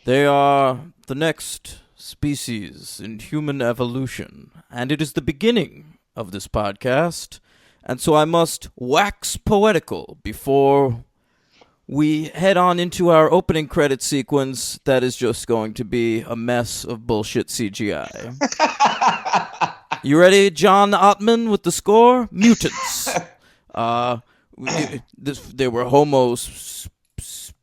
They are the next species in human evolution, and it is the beginning of this podcast, and so I must wax poetical before we head on into our opening credit sequence that is just going to be a mess of bullshit CGI. You ready, John Ottman, with the score? Mutants. They were Homo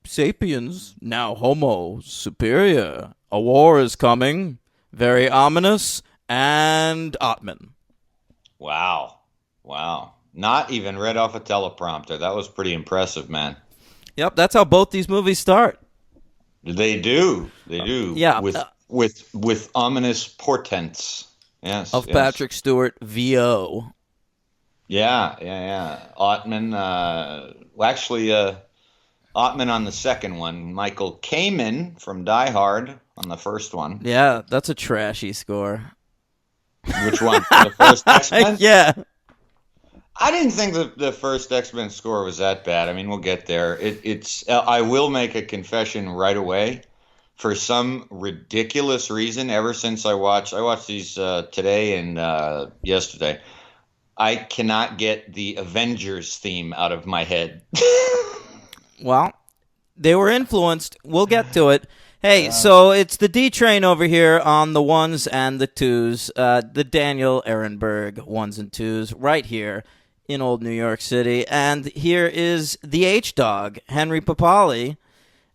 sapiens, now Homo superior. A war is coming, very ominous, and Ottman. Wow. Not even read off a teleprompter. That was pretty impressive, man. Yep, that's how both these movies start. They do. Yeah. With ominous portents. Yes. Of Patrick Stewart, VO. Yeah. Ottman, Ottman on the second one. Michael Kamen from Die Hard on the first one. Yeah, that's a trashy score. Which one? The first X-Men? Yeah. I didn't think the first X-Men score was that bad. I mean, we'll get there. I will make a confession right away. For some ridiculous reason, ever since I watched these today and yesterday, I cannot get the Avengers theme out of my head. Well, they were influenced. We'll get to it. Hey, so it's the D train over here on the ones and the twos. The Daniel Ehrenberg ones and twos right here in old New York City. And here is the H-Dog, Henry Papali.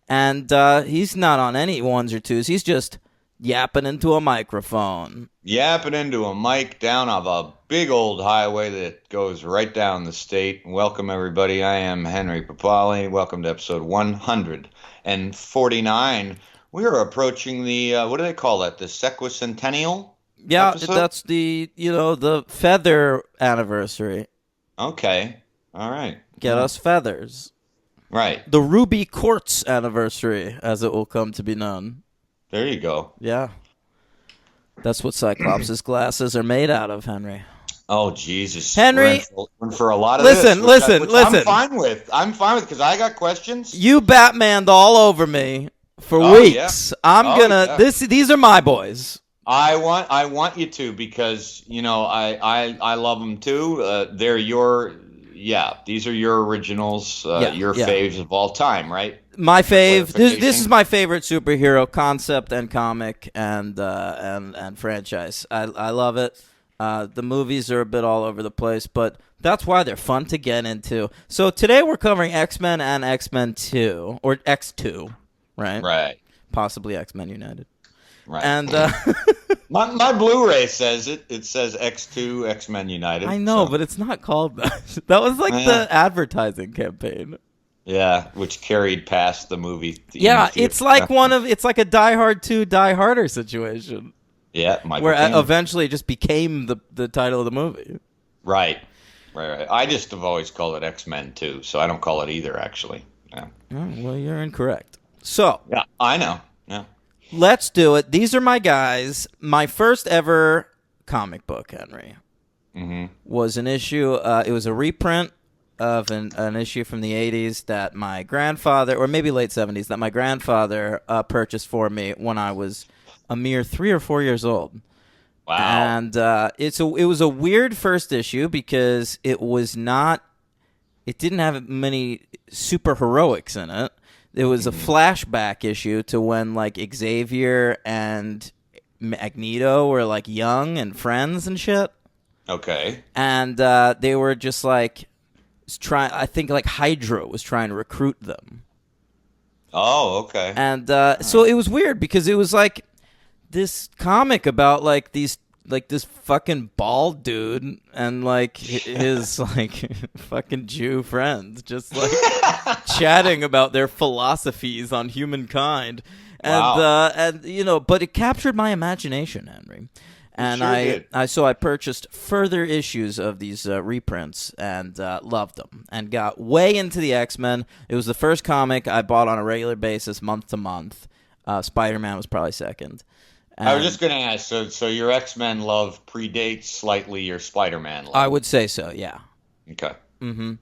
And he's not on any ones or twos. He's just yapping into a microphone. Yapping into a mic down of a big old highway that goes right down the state. Welcome, everybody. I am Henry Papali. Welcome to episode 149. We are approaching the, what do they call that? The sesquicentennial? Yeah, episode? That's the feather anniversary. Okay. All right. Get us feathers. Right. The Ruby Quartz anniversary, as it will come to be known. There you go. Yeah. That's what Cyclops' glasses are made out of, Henry. Oh, Jesus. Henry, we're in for a lot of listen. which I'm fine with because I got questions. You Batmaned all over me for weeks. Yeah. These are my boys. I want you to, because I love them too. These are your originals, your faves of all time, right? My fave. This is my favorite superhero concept and comic and franchise. I love it. The movies are a bit all over the place, but that's why they're fun to get into. So today we're covering X-Men and X-Men 2, or X2, right? Right. Possibly X-Men United. Right. And my Blu-ray says it. It says X2 X-Men United. I know, but it's not called that. That was like the advertising campaign. Yeah, which carried past the movie. It's like it's like a Die Hard 2 Die Harder situation. Yeah, where eventually it just became the title of the movie. Right. I just have always called it X-Men 2, so I don't call it either, actually. Yeah. Oh, well, you're incorrect. So yeah, I know. Yeah. Let's do it. These are my guys. My first ever comic book, Henry, was an issue. It was a reprint of an issue from the 80s that my grandfather, or maybe late 70s, that my grandfather purchased for me when I was a mere 3 or 4 years old. Wow. And it was a weird first issue because it didn't have many super heroics in it. It was a flashback issue to when like Xavier and Magneto were like young and friends and shit. Okay. And they were just like I think like Hydra was trying to recruit them. Oh, okay. And so it was weird because it was like this comic about like this fucking bald dude and like his like fucking Jew friends just like chatting about their philosophies on humankind. And but it captured my imagination, Henry. And I purchased further issues of these reprints and loved them and got way into the X-Men. It was the first comic I bought on a regular basis, month to month. Spider-Man was probably second. I was just going to ask, so your X-Men love predates slightly your Spider-Man love? I would say so, yeah. Okay. Mm-hmm.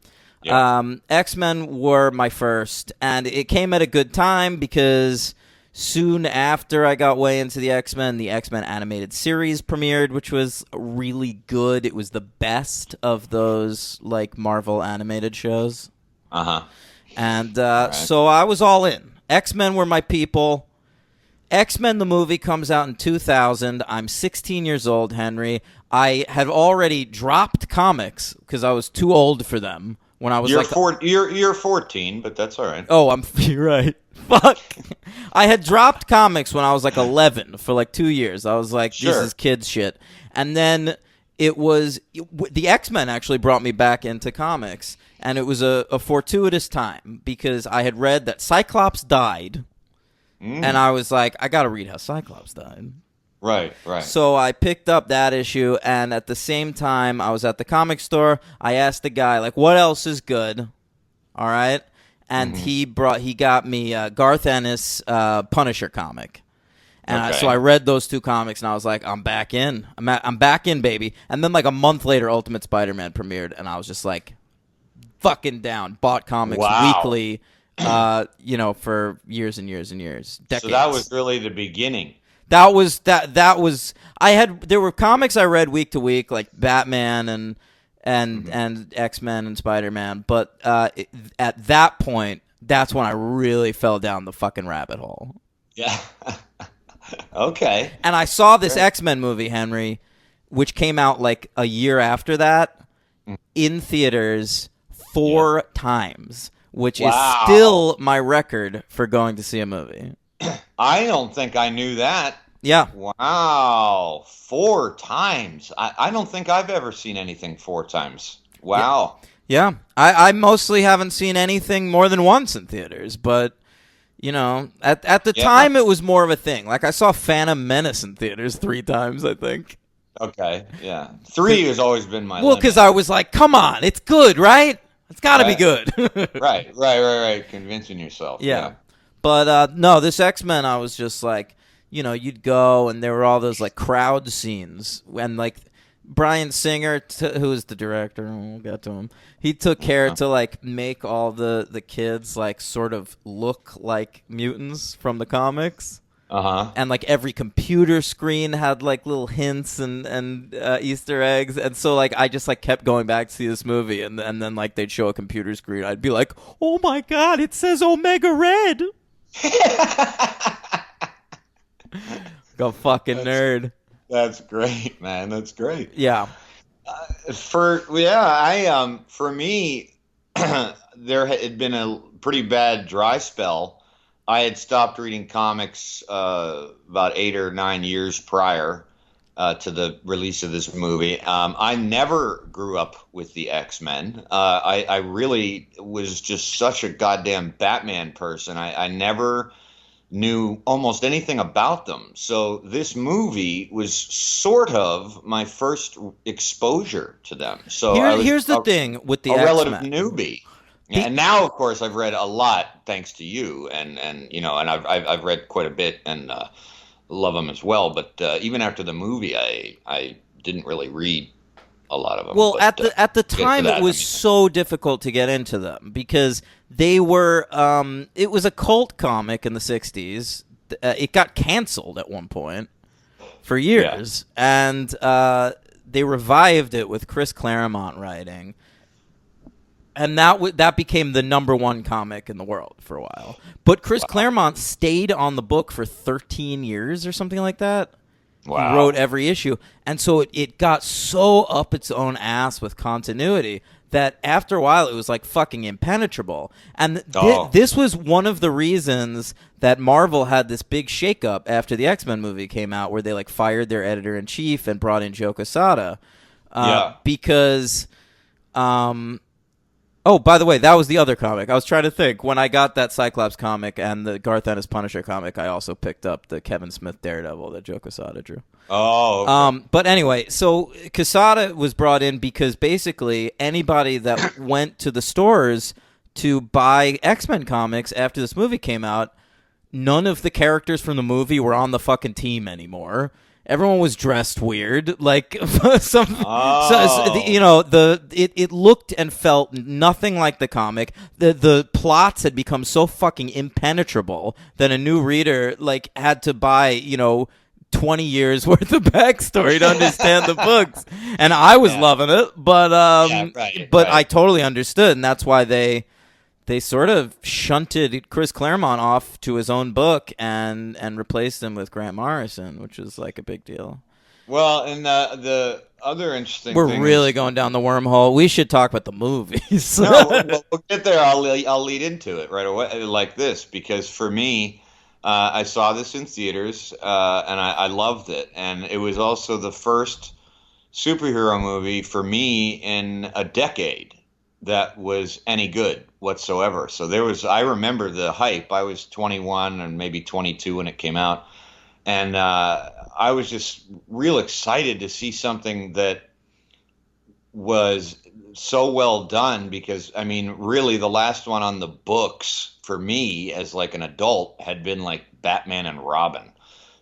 Yeah. X-Men were my first, and it came at a good time because soon after I got way into the X-Men animated series premiered, which was really good. It was the best of those like Marvel animated shows. Uh-huh. And so I was all in. X-Men were my people. X-Men the movie comes out in 2000. I'm 16 years old, Henry. I had already dropped comics because I was too old for them when I was you're 14, but that's all right. Oh, you're right. Fuck. I had dropped comics when I was like 11 for like 2 years. I was like, this is kids shit. And then the X-Men actually brought me back into comics, and it was a fortuitous time because I had read that Cyclops died, and I was like, I got to read how Cyclops died. Right. So I picked up that issue, and at the same time, I was at the comic store. I asked the guy, like, what else is good? All right? And he got me Garth Ennis Punisher comic. And so I read those two comics, and I was like, I'm back in. I'm back in, baby. And then like a month later, Ultimate Spider-Man premiered, and I was just like, fucking down. Bought comics weekly, for years and years and years. Decades. So that was really the beginning. That was there were comics I read week to week, like Batman and X-Men and Spider-Man, but at that point, that's when I really fell down the fucking rabbit hole. Yeah. Okay. And I saw this X-Men movie, Henry, which came out like a year after that, in theaters 4 times, which is still my record for going to see a movie. I don't think I knew that. Yeah. Wow. 4 times. I don't think I've ever seen anything 4 times. Wow. Yeah. I mostly haven't seen anything more than once in theaters, but, at the time it was more of a thing. Like I saw Phantom Menace in theaters 3 times, I think. Okay. Yeah. 3 has always been my limit. Well, because I was like, come on, it's good, right? It's got to be good. Right. Convincing yourself. Yeah. But no, this X-Men, I was just like, you'd go and there were all those like crowd scenes and like Bryan Singer, who is the director, we'll get to him. He took care to like make all the kids like sort of look like mutants from the comics. And like every computer screen had like little hints and Easter eggs, and so like I just like kept going back to see this movie, and then like they'd show a computer screen, I'd be like, oh my god, it says Omega Red. Go fucking nerd. That's great, man. That's great. Yeah. For me, there had been a pretty bad dry spell. I had stopped reading comics about 8 or 9 years prior to the release of this movie. I never grew up with the X-Men. I really was just such a goddamn Batman person. I never knew almost anything about them. So this movie was sort of my first exposure to them. So here's the thing with the X-Men. Relative newbie. And now, of course, I've read a lot thanks to you, and I've read quite a bit and love them as well. But even after the movie, I didn't really read a lot of them. Well, at the time, it was so difficult to get into them because they were. It was a cult comic in the '60s. It got canceled at one point for years, and they revived it with Chris Claremont writing. And that became the #1 comic in the world for a while. But Chris Claremont stayed on the book for 13 years or something like that. Wow. He wrote every issue. And so it got so up its own ass with continuity that after a while it was like fucking impenetrable. And this was one of the reasons that Marvel had this big shakeup after the X-Men movie came out, where they like fired their editor-in-chief and brought in Joe Quesada. Because... Oh, by the way, that was the other comic. I was trying to think. When I got that Cyclops comic and the Garth Ennis Punisher comic, I also picked up the Kevin Smith Daredevil that Joe Quesada drew. Oh, okay. But anyway, so Quesada was brought in because basically anybody that went to the stores to buy X-Men comics after this movie came out, none of the characters from the movie were on the fucking team anymore. Everyone was dressed weird, like Oh. it looked and felt nothing like the comic. The plots had become so fucking impenetrable that a new reader like had to buy 20 years worth of backstory to understand the books, and I was loving it, but right. I totally understood, and that's why they sort of shunted Chris Claremont off to his own book and replaced him with Grant Morrison, which was like a big deal. Well, and the other interesting We're thing really is, going down the wormhole. We should talk about the movies. no, we'll get there. I'll lead into it right away like this, because for me, I saw this in theaters, and I loved it, and it was also the first superhero movie for me in a decade that was any good whatsoever. So I remember the hype. I was 21 and maybe 22 when it came out. And I was just real excited to see something that was so well done, because, I mean, really the last one on the books for me as like an adult had been like Batman and Robin.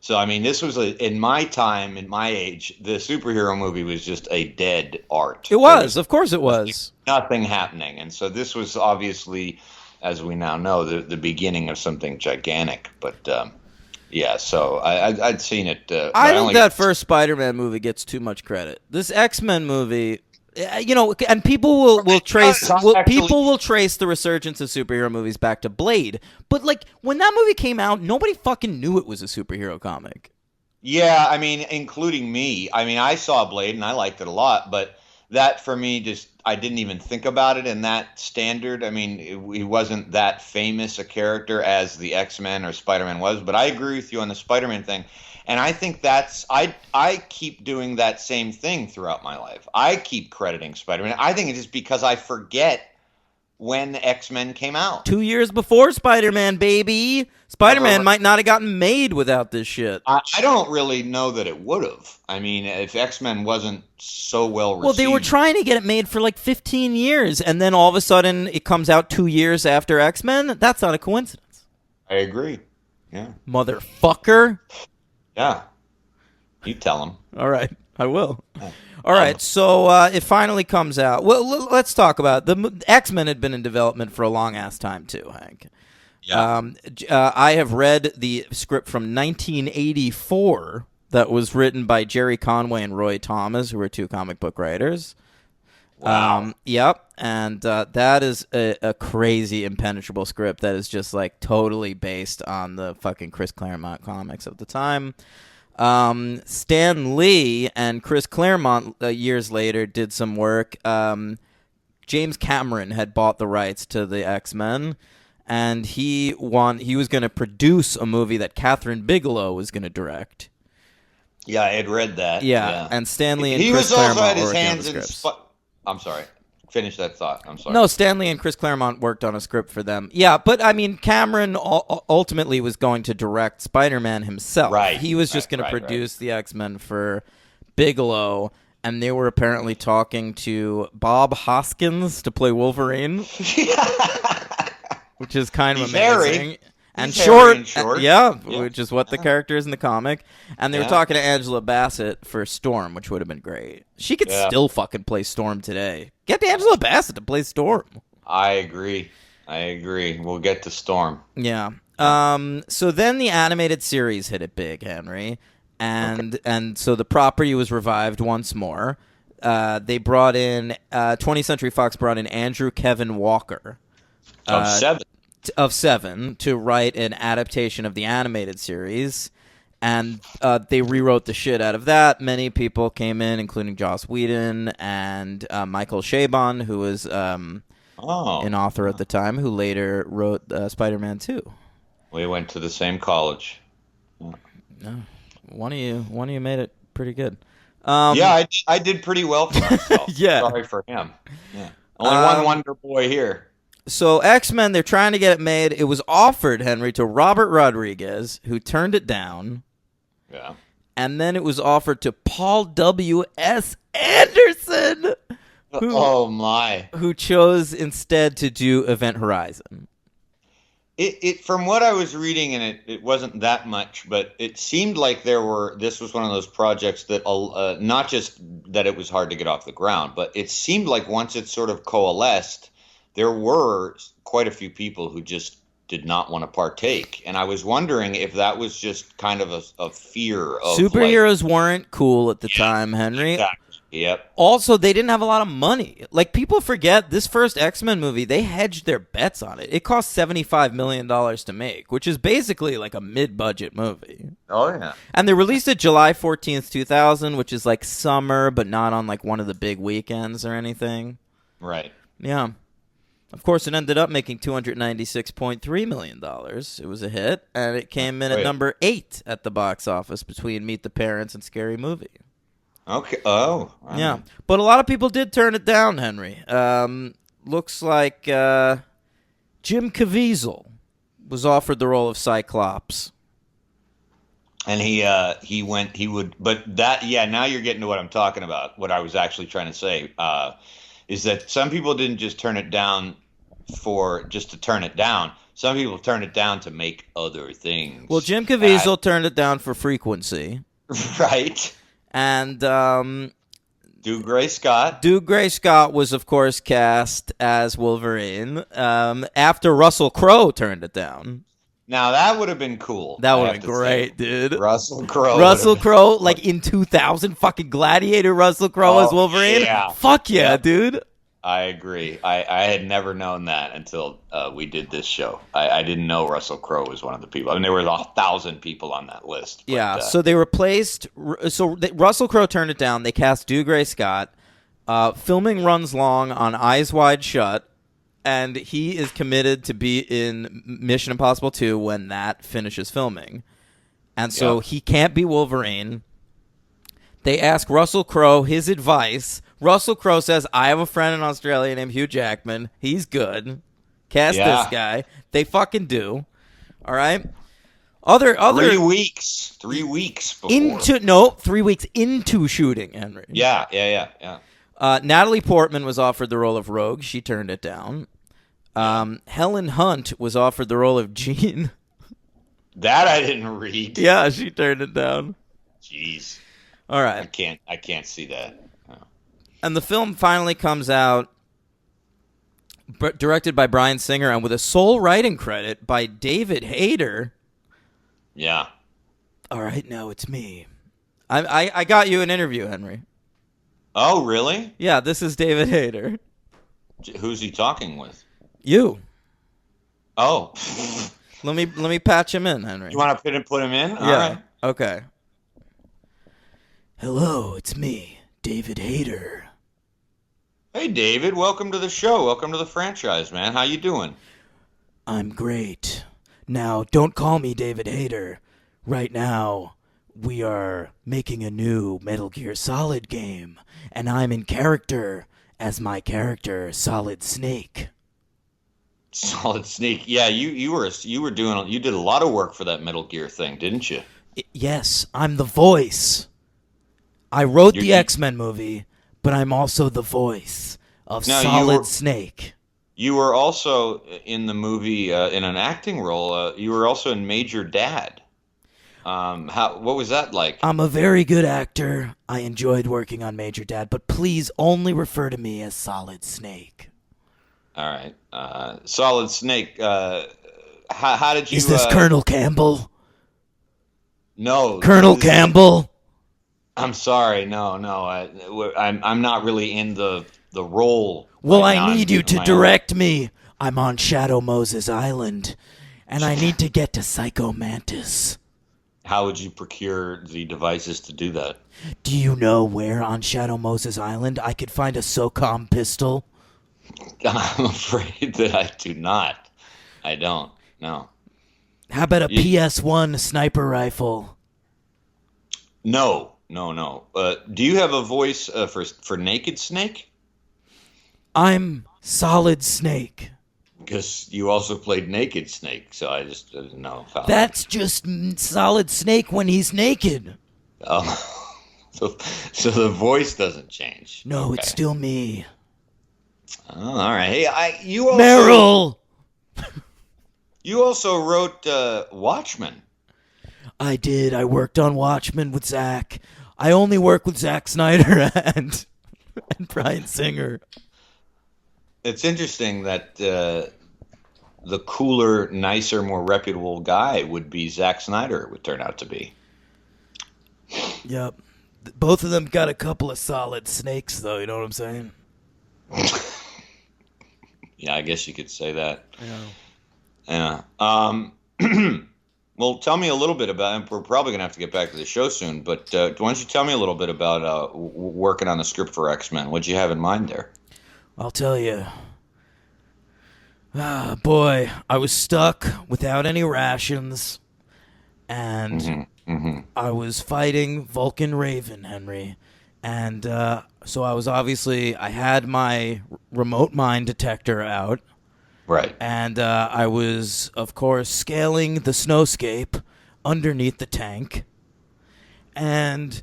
So, I mean, this was in my time, in my age, the superhero movie was just a dead art. It was, of course it was. Nothing happening. And so this was obviously, as we now know, the beginning of something gigantic. But, yeah, so I'd seen it. I think that first Spider-Man movie gets too much credit. This X-Men movie... and people will trace the resurgence of superhero movies back to Blade. But like when that movie came out, nobody fucking knew it was a superhero comic. Yeah, I mean, including me. I mean, I saw Blade and I liked it a lot, but that for me I didn't even think about it in that standard. I mean, he wasn't that famous a character as the X-Men or Spider-Man was, but I agree with you on the Spider-Man thing. And I think I keep doing that same thing throughout my life. I keep crediting Spider-Man. I think it's just because I forget when X-Men came out. 2 years before Spider-Man, baby. Spider-Man might not have gotten made without this shit. I don't really know that it would have. I mean, if X-Men wasn't so well received. Well, they were trying to get it made for like 15 years, and then all of a sudden it comes out 2 years after X-Men? That's not a coincidence. I agree. Yeah. Motherfucker. Yeah. You tell him. All right. I will. All right. So it finally comes out. Well, let's talk about it. The X-Men had been in development for a long-ass time, too, Hank. Yeah. I have read the script from 1984 that was written by Jerry Conway and Roy Thomas, who were two comic book writers. Wow. Yep. And that is a crazy, impenetrable script that is just like totally based on the fucking Chris Claremont comics of the time. Stan Lee and Chris Claremont years later did some work. James Cameron had bought the rights to the X-Men, and he was going to produce a movie that Catherine Bigelow was going to direct. Yeah, I had read that. Yeah. And Stan Lee and he Chris was also Claremont had his worked on the hands in. scripts. I'm sorry. Finish that thought. I'm sorry. No, Stan Lee and Chris Claremont worked on a script for them. Yeah, but I mean, Cameron ultimately was going to direct Spider-Man himself. Right. He was just going to produce the X-Men for Bigelow, and they were apparently talking to Bob Hoskins to play Wolverine, which is kind of amazing. And short, which is what the character is in the comic. And they were talking to Angela Bassett for Storm, which would have been great. She could still fucking play Storm today. Get Angela Bassett to play Storm. I agree. We'll get to Storm. Yeah. So then the animated series hit it big, Henry. And so the property was revived once more. They brought in, 20th Century Fox brought in Andrew Kevin Walker. Of Seven to write an adaptation of the animated series, and they rewrote the shit out of that. Many people came in, including Joss Whedon and Michael Chabon, who was an author at the time, who later wrote Spider-Man 2. We went to the same college. One of you made it pretty good. I did pretty well for myself. Yeah. Sorry for him. Yeah. Only one Wonder Boy here. So X-Men, they're trying to get it made. It was offered, Henry, to Robert Rodriguez, who turned it down. Yeah. And then it was offered to Paul W.S. Anderson, who chose instead to do Event Horizon. It from what I was reading, and it wasn't that much, but it seemed like this was one of those projects that not just that it was hard to get off the ground, but it seemed like once it sort of coalesced, there were quite a few people who just did not want to partake. And I was wondering if that was just kind of a fear of Superheroes weren't cool at the time, Henry. Exactly. Yep. Also, they didn't have a lot of money. Like, people forget this first X-Men movie, they hedged their bets on it. It cost $75 million to make, which is basically like a mid-budget movie. Oh, yeah. And they released it July 14th, 2000, which is like summer, but not on like one of the big weekends or anything. Right. Yeah. Of course, it ended up making $296.3 million. It was a hit, and it came in at number 8 at the box office between Meet the Parents and Scary Movie. Okay. Oh. Yeah. But a lot of people did turn it down, Henry. Looks like Jim Caviezel was offered the role of Cyclops. And now you're getting to what I'm talking about. What I was actually trying to say is that some people didn't just turn it down just to turn it down. Some people turned it down to make other things. Well, Jim Caviezel turned it down for frequency. Right. And Dougray Scott. Dougray Scott was, of course, cast as Wolverine after Russell Crowe turned it down. Now, that would have been cool. That would have been great, dude. Russell Crowe. Russell Crowe, like in 2000, fucking Gladiator Russell Crowe as Wolverine? Yeah. Fuck yeah, dude. I agree. I had never known that until we did this show. I didn't know Russell Crowe was one of the people. I mean, there were 1,000 people on that list. But, yeah, so they replaced... Russell Crowe turned it down. They cast Dougray Scott. Filming runs long on Eyes Wide Shut, and he is committed to be in Mission Impossible 2 when that finishes filming. And so he can't be Wolverine. They ask Russell Crowe his advice. Russell Crowe says, I have a friend in Australia named Hugh Jackman. He's good. Cast this guy. They fucking do. All right? Other 3 weeks. 3 weeks before. 3 weeks into shooting, Henry. Yeah. Natalie Portman was offered the role of Rogue. She turned it down. Helen Hunt was offered the role of Jean. That I didn't read. Yeah, she turned it down. Jeez. All right. I can't see that. No. And the film finally comes out directed by Bryan Singer and with a sole writing credit by David Hayter. Yeah. All right, now it's me. I got you an interview, Henry. Oh, really? Yeah, this is David Hayter. Who's he talking with? You. Oh. Let me patch him in, Henry. You want to put him in? Yeah. All right. Okay. Hello, it's me, David Hayter. Hey, David. Welcome to the show. Welcome to the franchise, man. How you doing? I'm great. Now, don't call me David Hayter. Right now, we are making a new Metal Gear Solid game, and I'm in character as my character, Solid Snake. Solid Snake. Yeah, you did a lot of work for that Metal Gear thing, didn't you? Yes, I'm the voice. I wrote the X-Men movie, but I'm also the voice of Solid Snake. You were also in the movie in an acting role. You were also in Major Dad. What was that like? I'm a very good actor. I enjoyed working on Major Dad, but please only refer to me as Solid Snake. All right, Solid Snake. How did you? Is this Colonel Campbell? No, Colonel Campbell. I'm sorry. No. I'm not really in the role. Well, I need you to direct me. I'm on Shadow Moses Island, and I need to get to Psycho Mantis. How would you procure the devices to do that? Do you know where on Shadow Moses Island I could find a SOCOM pistol? I'm afraid that I do not. I don't. No. How about a PS1 sniper rifle? No. Do you have a voice for Naked Snake? I'm Solid Snake. Because you also played Naked Snake, so I just didn't know. That's just Solid Snake when he's naked. Oh, so the voice doesn't change. No, okay. It's still me. Oh, all right. Hey, you also... Meryl! You also wrote Watchmen. I did. I worked on Watchmen with Zack. I only work with Zack Snyder and Bryan Singer. It's interesting that the cooler, nicer, more reputable guy would be Zack Snyder, it would turn out to be. Yep. Both of them got a couple of solid snakes, though. You know what I'm saying? Yeah, I guess you could say that. Yeah. Yeah. Well, tell me a little bit about, and we're probably going to have to get back to the show soon, but why don't you tell me a little bit about working on the script for X-Men? What'd you have in mind there? I'll tell you. Ah, boy, I was stuck without any rations, and I was fighting Vulcan Raven, Henry. And so I had my remote mine detector out. Right. And I was, of course, scaling the snowscape underneath the tank. And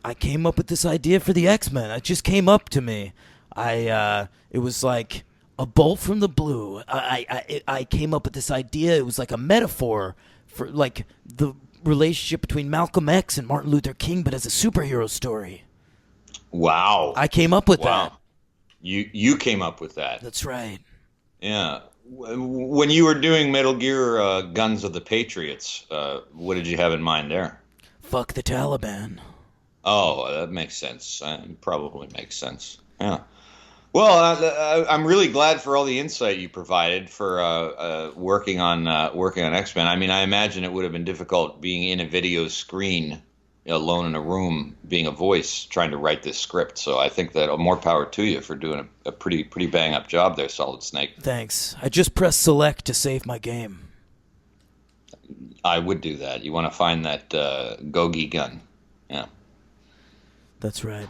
I came up with this idea for the X-Men. It just came up to me. It was like a bolt from the blue. I came up with this idea. It was like a metaphor for like the relationship between Malcolm X and Martin Luther King, but as a superhero story. Wow. I came up with that. You came up with that. That's right. Yeah. When you were doing Metal Gear Guns of the Patriots, what did you have in mind there? Fuck the Taliban. Oh, that makes sense. Probably makes sense. Yeah. Well, I'm really glad for all the insight you provided for working on X-Men. I mean, I imagine it would have been difficult being in a video screen, alone in a room, being a voice, trying to write this script. So I think that more power to you for doing a pretty bang up job there, Solid Snake. Thanks. I just pressed select to save my game. I would do that. You want to find that Gogi gun. Yeah. That's right.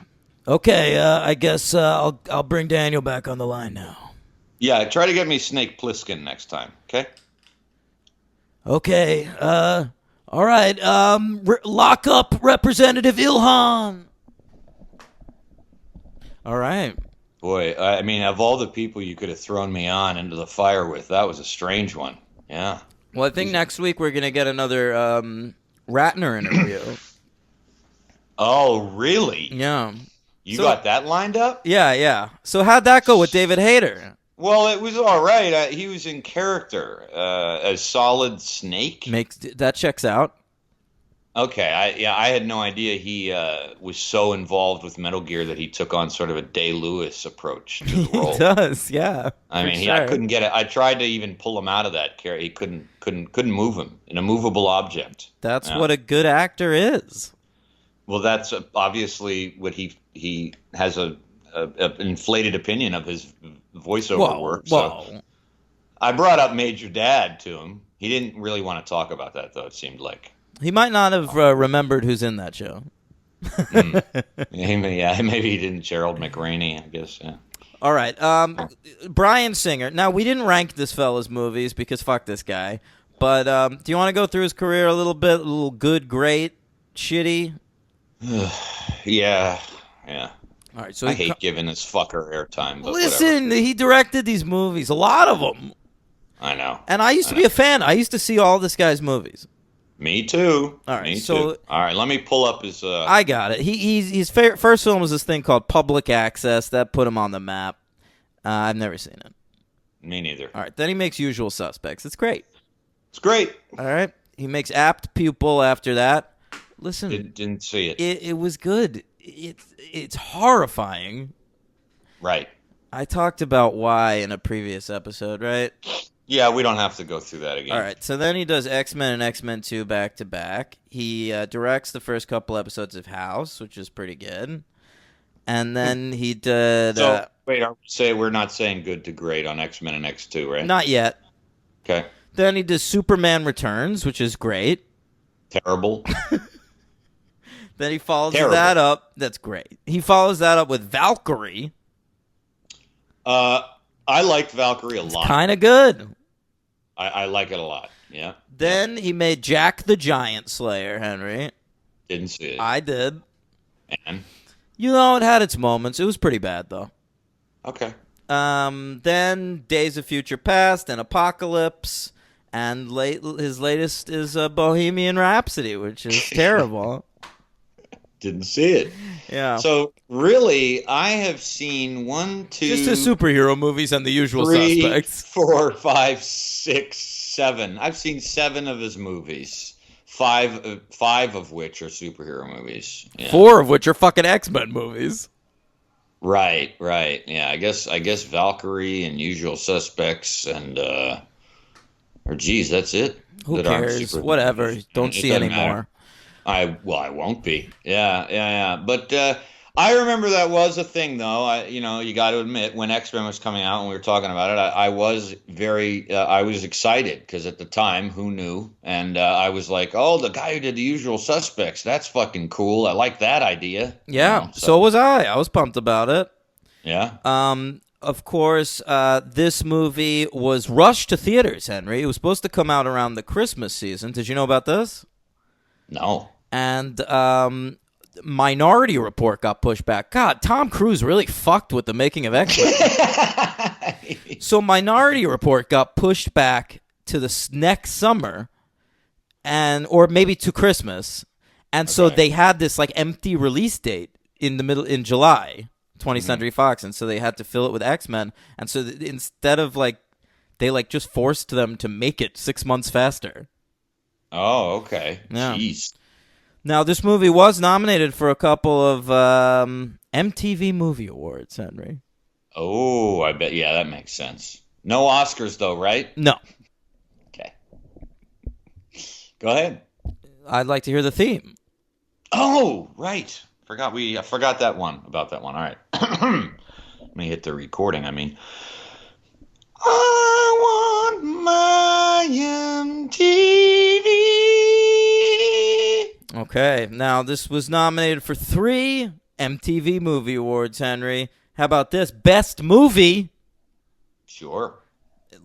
Okay, I guess I'll bring Daniel back on the line now. Yeah, try to get me Snake Plissken next time, okay? Okay, all right, lock up Representative Ilhan. All right. Boy, I mean, of all the people you could have thrown me on into the fire with, that was a strange one. Yeah. Well, I think next week we're going to get another Ratner interview. Oh, really? Yeah. You got that lined up? Yeah. So how'd that go with David Hayter? Well, it was all right. He was in character as Solid Snake. That checks out. Okay, I had no idea he was so involved with Metal Gear that he took on sort of a Day-Lewis approach to the role. He does, yeah. I mean, I couldn't get it. I tried to even pull him out of that character. He couldn't move him. An immovable object. That's what a good actor is. Well, that's obviously what he has an inflated opinion of his voiceover work. So I brought up Major Dad to him. He didn't really want to talk about that, though, it seemed like. He might not have remembered who's in that show. Yeah, maybe he didn't. Gerald McRaney, I guess. Yeah. All right. Bryan Singer. Now, we didn't rank this fella's movies because fuck this guy. But do you want to go through his career a little bit? A little good, great, shitty? Yeah. All right. So I hate giving this fucker airtime. But listen, whatever. he directed these movies, a lot of them. I know. And I used to be a fan. I used to see all this guy's movies. Me too. All right, Me so too. All right, let me pull up his. I got it. His first film was this thing called Public Access that put him on the map. I've never seen it. Me neither. All right, then he makes Usual Suspects. It's great. It's great. All right, he makes Apt Pupil after that. Listen, didn't see it. It was good. It's horrifying. Right. I talked about why in a previous episode, right? Yeah, we don't have to go through that again. All right, so then he does X-Men and X-Men 2 back to back. He directs the first couple episodes of House, which is pretty good. And then he did... So, wait, we're not saying good to great on X-Men and X2, right? Not yet. Okay. Then he does Superman Returns, which is great. Terrible. Then he follows that up. That's great. He follows that up with Valkyrie. I liked Valkyrie a lot. Kind of good. I like it a lot. Yeah. Then he made Jack the Giant Slayer, Henry. Didn't see it. I did. And? You know, it had its moments. It was pretty bad, though. Okay. Then Days of Future Past and Apocalypse. And his latest is Bohemian Rhapsody, which is terrible. Didn't see it. Yeah. So really, I have seen 1, 2, Just his superhero movies and The Usual 3, Suspects. 4, 5, 6, 7. I've seen 7 of his movies. 5 of which are superhero movies. Yeah. 4 of which are fucking X-Men movies. Right. Yeah, I guess Valkyrie and Usual Suspects and or geez, that's it. Who that aren't cares? superhero Whatever. movies. Don't It see doesn't any matter. more. I won't be. Yeah. But I remember that was a thing, though. You got to admit, when X-Men was coming out and we were talking about it, I was I was excited because at the time, who knew? And I was like, oh, the guy who did The Usual Suspects, that's fucking cool. I like that idea. Yeah, so was I. I was pumped about it. Yeah. Of course, this movie was rushed to theaters, Henry. It was supposed to come out around the Christmas season. Did you know about this? No. And Minority Report got pushed back. God, Tom Cruise really fucked with the making of X-Men. So Minority Report got pushed back to the next summer, or maybe to Christmas. And so they had this like empty release date in July, 20th Century Fox, and so they had to fill it with X-Men. And so instead of they just forced them to make it 6 months faster. Oh, okay. Yeah. Jeez. Now, this movie was nominated for a couple of MTV Movie Awards, Henry. Oh, I bet. Yeah, that makes sense. No Oscars, though, right? No. Okay. Go ahead. I'd like to hear the theme. Oh, right. I forgot that one. About that one. All right. Let me hit the recording. I want my MTV. Okay. Now, this was nominated for 3 MTV Movie Awards, Henry. How about this? Best Movie. Sure.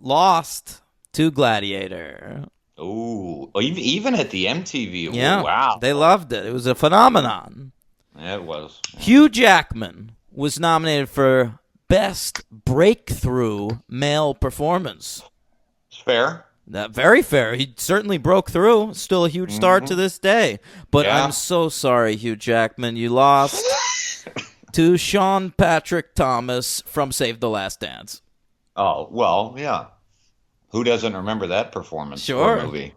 Lost to Gladiator. Oh, even at the MTV Award. Yeah. Wow. They loved it. It was a phenomenon. Yeah, it was. Yeah. Hugh Jackman was nominated for Best Breakthrough Male Performance. It's fair. Very fair. He certainly broke through. Still a huge star to this day. But Yeah. I'm so sorry, Hugh Jackman. You lost to Sean Patrick Thomas from Save the Last Dance. Oh, well, yeah. Who doesn't remember that performance Sure. or movie?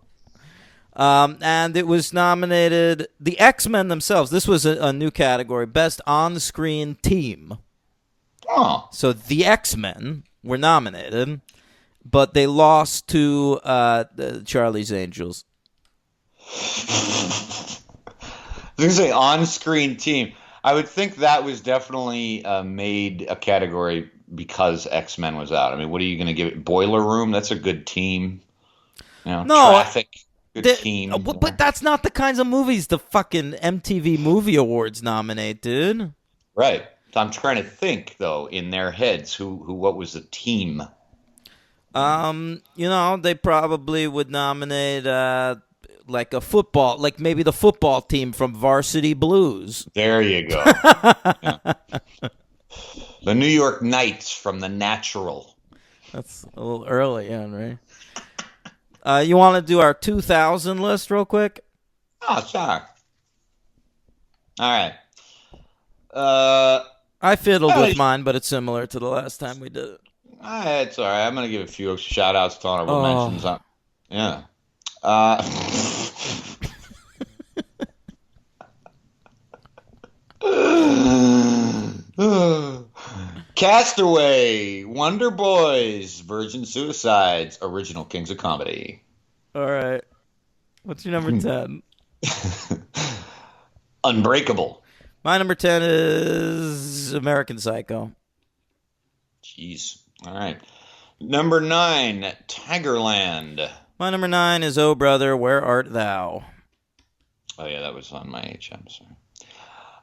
And it was nominated, the X-Men themselves. This was a new category, Best On-Screen Team. Oh. So the X-Men were nominated, but they lost to the Charlie's Angels. I was going to say on-screen team. I would think that was definitely made a category because X-Men was out. I mean, what are you going to give it? Boiler Room? That's a good team. No, Traffic? Good team. But that's not the kinds of movies the fucking MTV Movie Awards nominate, dude. Right. I'm trying to think, though, in their heads, what was the team? They probably would nominate like a football, like maybe the football team from Varsity Blues. There you go. Yeah. The New York Knights from The Natural. That's a little early, Henry. You want to do our 2000 list real quick? Oh, sorry. All right. I fiddled Hey. with mine, but it's similar to the last time we did it. It's all right. I'm going to give a few shout-outs to honorable mentions. Yeah. Castaway, Wonder Boys, Virgin Suicides, Original Kings of Comedy. All right. What's your number 10? Unbreakable. My number 10 is American Psycho. Jeez. All right. Number 9, Tigerland. My number 9 is Oh Brother, Where Art Thou? Oh, yeah, that was on my HM. Sorry.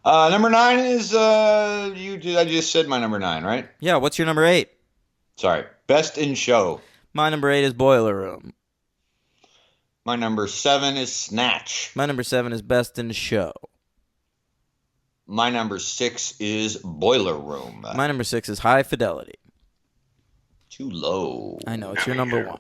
Number 9 is, I just said my number 9, right? Yeah, what's your number 8? Sorry. Best in Show. My number 8 is Boiler Room. My number 7 is Snatch. My number 7 is Best in Show. My number 6 is Boiler Room. My number 6 is High Fidelity. Too low. I know, it's your number 1.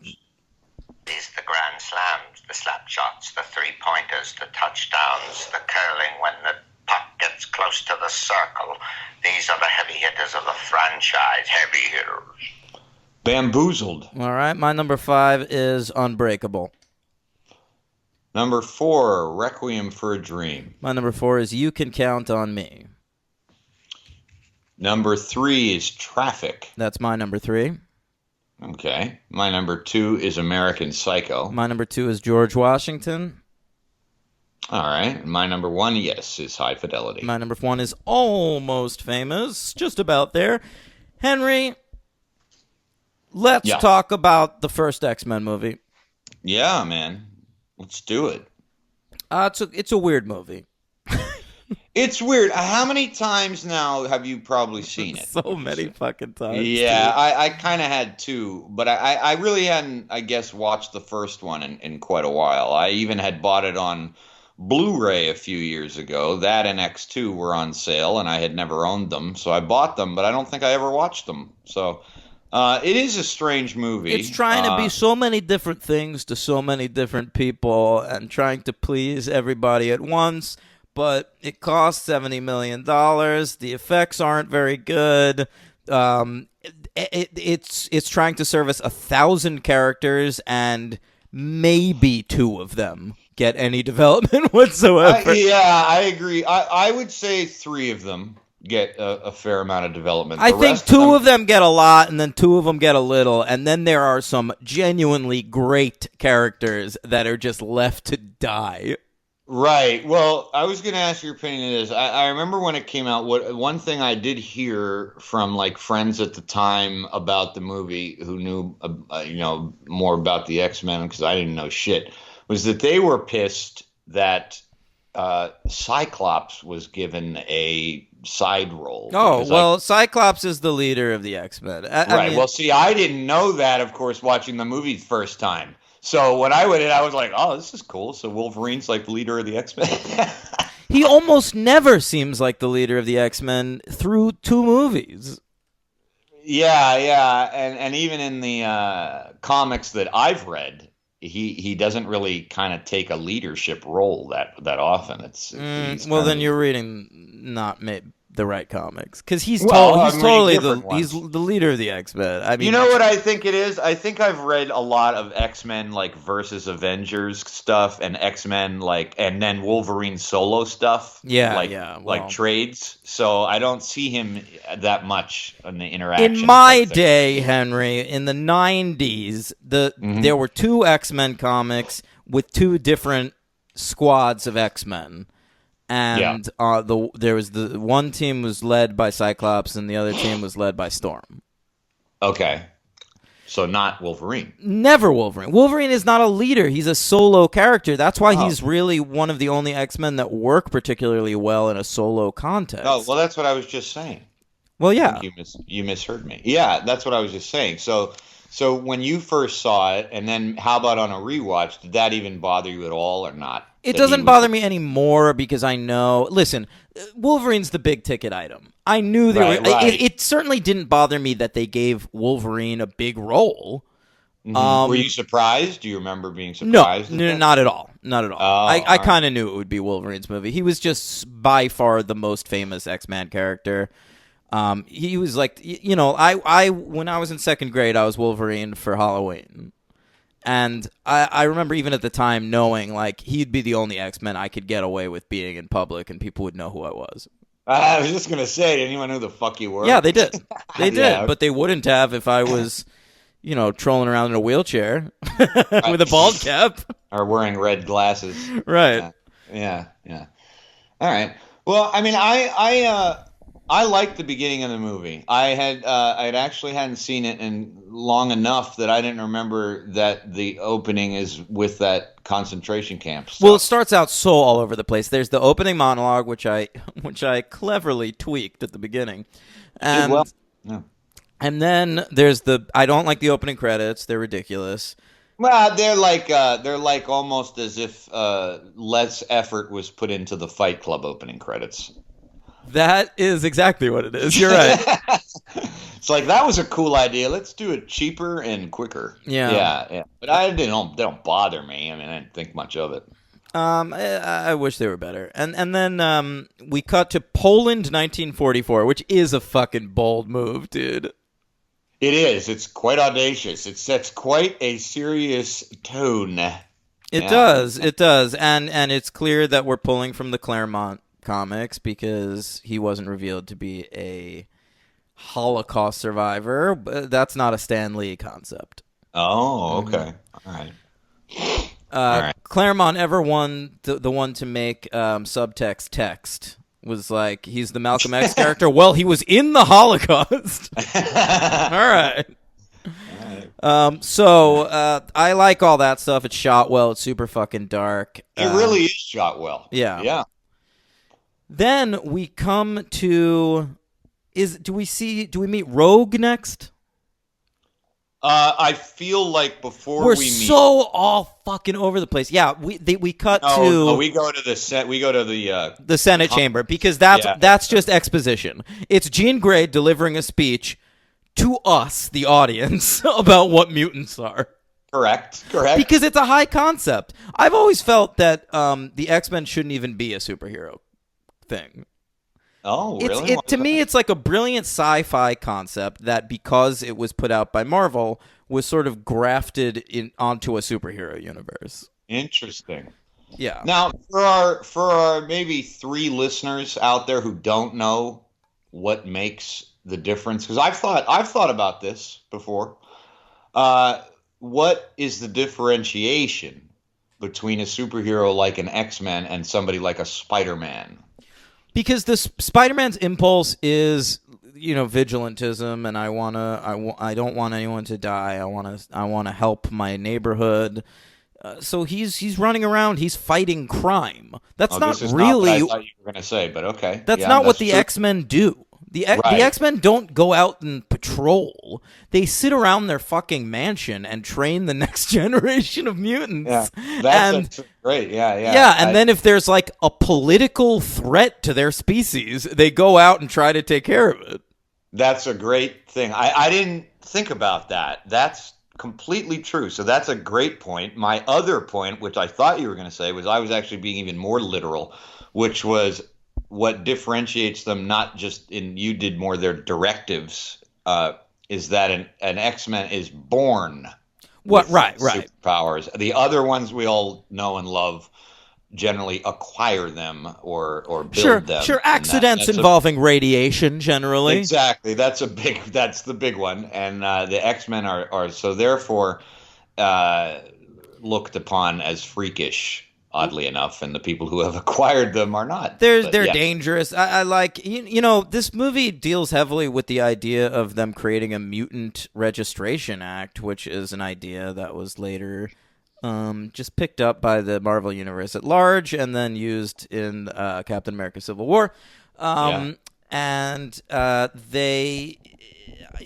These the grand slams, the slap shots, the three-pointers, the touchdowns, the curling when the puck gets close to the circle. These are the heavy hitters of the franchise. Heavy hitters. Bamboozled. All right, my number 5 is Unbreakable. Number 4, Requiem for a Dream. My number 4 is You Can Count on Me. Number 3 is Traffic. That's my number 3. Okay. My number 2 is American Psycho. My number 2 is George Washington. All right. My number 1, yes, is High Fidelity. My number 1 is Almost Famous. Just about there. Henry, let's talk about the first X-Men movie. Yeah, man. Let's do it. It's a weird movie. It's weird. How many times now have you probably seen it? So many fucking times. Yeah, I kind of had 2, but I really hadn't, I guess, watched the first one in quite a while. I even had bought it on Blu-ray a few years ago. That and X2 were on sale, and I had never owned them, so I bought them, but I don't think I ever watched them. So it is a strange movie. It's trying to be so many different things to so many different people and trying to please everybody at once. But it costs $70 million. The effects aren't very good. It's trying to service 1,000 characters, and maybe 2 of them get any development whatsoever. I agree. I would say 3 of them get a fair amount of development. I think 2 of them get a lot, and then 2 of them get a little, and then there are some genuinely great characters that are just left to die. Right. Well, I was going to ask your opinion on this. I remember when it came out, one thing I did hear from like friends at the time about the movie who knew more about the X-Men, because I didn't know shit, was that they were pissed that Cyclops was given a side role. Oh, well, Cyclops is the leader of the X-Men. Right. Well, see, I didn't know that, of course, watching the movie the first time. So when I went in, I was like, oh, this is cool. So Wolverine's like the leader of the X-Men. He almost never seems like the leader of the X-Men through 2 movies. Yeah. And even in the comics that I've read, he doesn't really kind of take a leadership role that often. Then you're reading not the right comics, because he's totally the leader of the X-Men. I mean, you know what I think it is? I think I've read a lot of X-Men like versus Avengers stuff, and X-Men and then Wolverine solo stuff. Like trades. So I don't see him that much in the interaction. In my day, Henry, in the 90s, there were 2 X-Men comics with 2 different squads of X-Men. And there was the one team was led by Cyclops, and the other team was led by Storm. Okay, so not Wolverine. Never Wolverine. Wolverine is not a leader; he's a solo character. That's why he's really one of the only X-Men that work particularly well in a solo context. Oh, well, that's what I was just saying. Well, yeah, you misheard me. Yeah, that's what I was just saying. So when you first saw it, and then how about on a rewatch? Did that even bother you at all, or not? It doesn't bother me anymore because I know. Listen, Wolverine's the big ticket item. I knew they were. Right. It certainly didn't bother me that they gave Wolverine a big role. Were you surprised? Do you remember being surprised? No, not at all. Not at all. I kind of knew it would be Wolverine's movie. He was just by far the most famous X-Men character. He was like, I when I was in 2nd grade, I was Wolverine for Halloween. And I remember even at the time knowing, like, he'd be the only X-Men I could get away with being in public, and people would know who I was. I was just going to say, did anyone know who the fuck you were? Yeah, they did. They did, but they wouldn't have if I was, trolling around in a wheelchair with a bald cap. Or wearing red glasses. Right. Yeah. All right. Well, I mean, I liked the beginning of the movie. I actually hadn't seen it in long enough that I didn't remember that the opening is with that concentration camp stuff. Well, it starts out so all over the place. There's the opening monologue, which I cleverly tweaked at the beginning, and and then there's I don't like the opening credits. They're ridiculous. Well, they're like almost as if less effort was put into the Fight Club opening credits. That is exactly what it is. You're right. It's like that was a cool idea. Let's do it cheaper and quicker. Yeah. But they don't bother me. I mean, I didn't think much of it. I wish they were better. And then we cut to Poland 1944, which is a fucking bold move, dude. It is. It's quite audacious. It sets quite a serious tone. It does. And it's clear that we're pulling from the Claremont comics because he wasn't revealed to be a Holocaust survivor. But that's not a Stan Lee concept. Oh, okay. All right. Claremont ever won the one to make subtext text was like he's the Malcolm X character. Well, he was in the Holocaust. All right. So I like all that stuff. It's shot well. It's super fucking dark. It really is shot well. Yeah. Then we come to do we meet Rogue next? I feel like before we're we meet, so all fucking over the place. Yeah, we cut to we go to the Senate chamber because that's just exposition. It's Jean Grey delivering a speech to us, the audience, about what mutants are. Correct. Because it's a high concept. I've always felt that the X-Men shouldn't even be a superhero thing. Oh, really? To me, it's like a brilliant sci-fi concept that, because it was put out by Marvel, was sort of grafted onto a superhero universe. Interesting. Yeah. Now, for our maybe 3 listeners out there who don't know what makes the difference, because I've thought about this before. What is the differentiation between a superhero like an X-Men and somebody like a Spider-Man? Because the Spider-Man's impulse is, vigilantism, and I don't want anyone to die. I want to help my neighborhood. So he's running around. He's fighting crime. That's not really. Not what I thought you were going to say, but okay. That's not what the X-Men do. The X-Men don't go out and patrol. They sit around their fucking mansion and train the next generation of mutants. Yeah, that's great. Yeah. Yeah, and then if there's like a political threat to their species, they go out and try to take care of it. That's a great thing. I didn't think about that. That's completely true. So that's a great point. My other point, which I thought you were going to say, was I was actually being even more literal, which was what differentiates them, not just you did more their directives, is that an X-Men is born with superpowers. The other ones we all know and love generally acquire them or build them. Sure, accidents involving radiation generally. Exactly. That's the big one. And the X-Men are so therefore looked upon as freakish, oddly enough, and the people who have acquired them are not. They're dangerous. I like, this movie deals heavily with the idea of them creating a Mutant Registration Act, which is an idea that was later just picked up by the Marvel Universe at large and then used in Captain America Civil War. And they...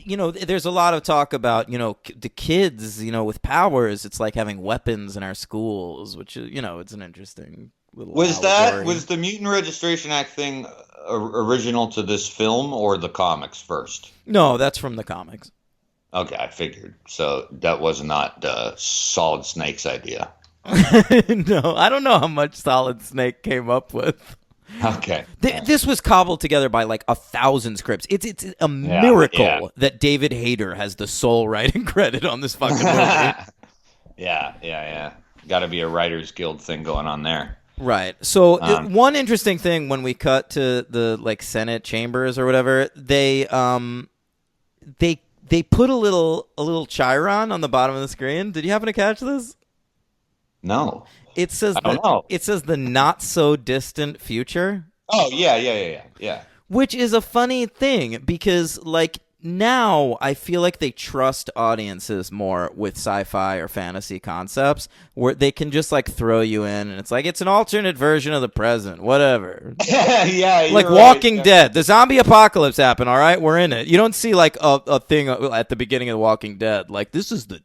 there's a lot of talk about, the kids, with powers. It's like having weapons in our schools, which, it's an interesting little allegory. Was the Mutant Registration Act thing original to this film or the comics first? No, that's from the comics. Okay, I figured. So that was not Solid Snake's idea. No, I don't know how much Solid Snake came up with. Okay. This was cobbled together by like 1,000 scripts. It's a miracle that David Hayter has the sole writing credit on this fucking movie. Yeah. Got to be a Writers Guild thing going on there. Right. So one interesting thing when we cut to the like Senate chambers or whatever, they put a little chyron on the bottom of the screen. Did you happen to catch this? No. It says the not so distant future. Oh, yeah. Which is a funny thing because like now I feel like they trust audiences more with sci-fi or fantasy concepts where they can just like throw you in and it's like it's an alternate version of the present, whatever. Yeah, like Walking Dead, the zombie apocalypse happened. All right, we're in it. You don't see like a thing at the beginning of The Walking Dead like this is the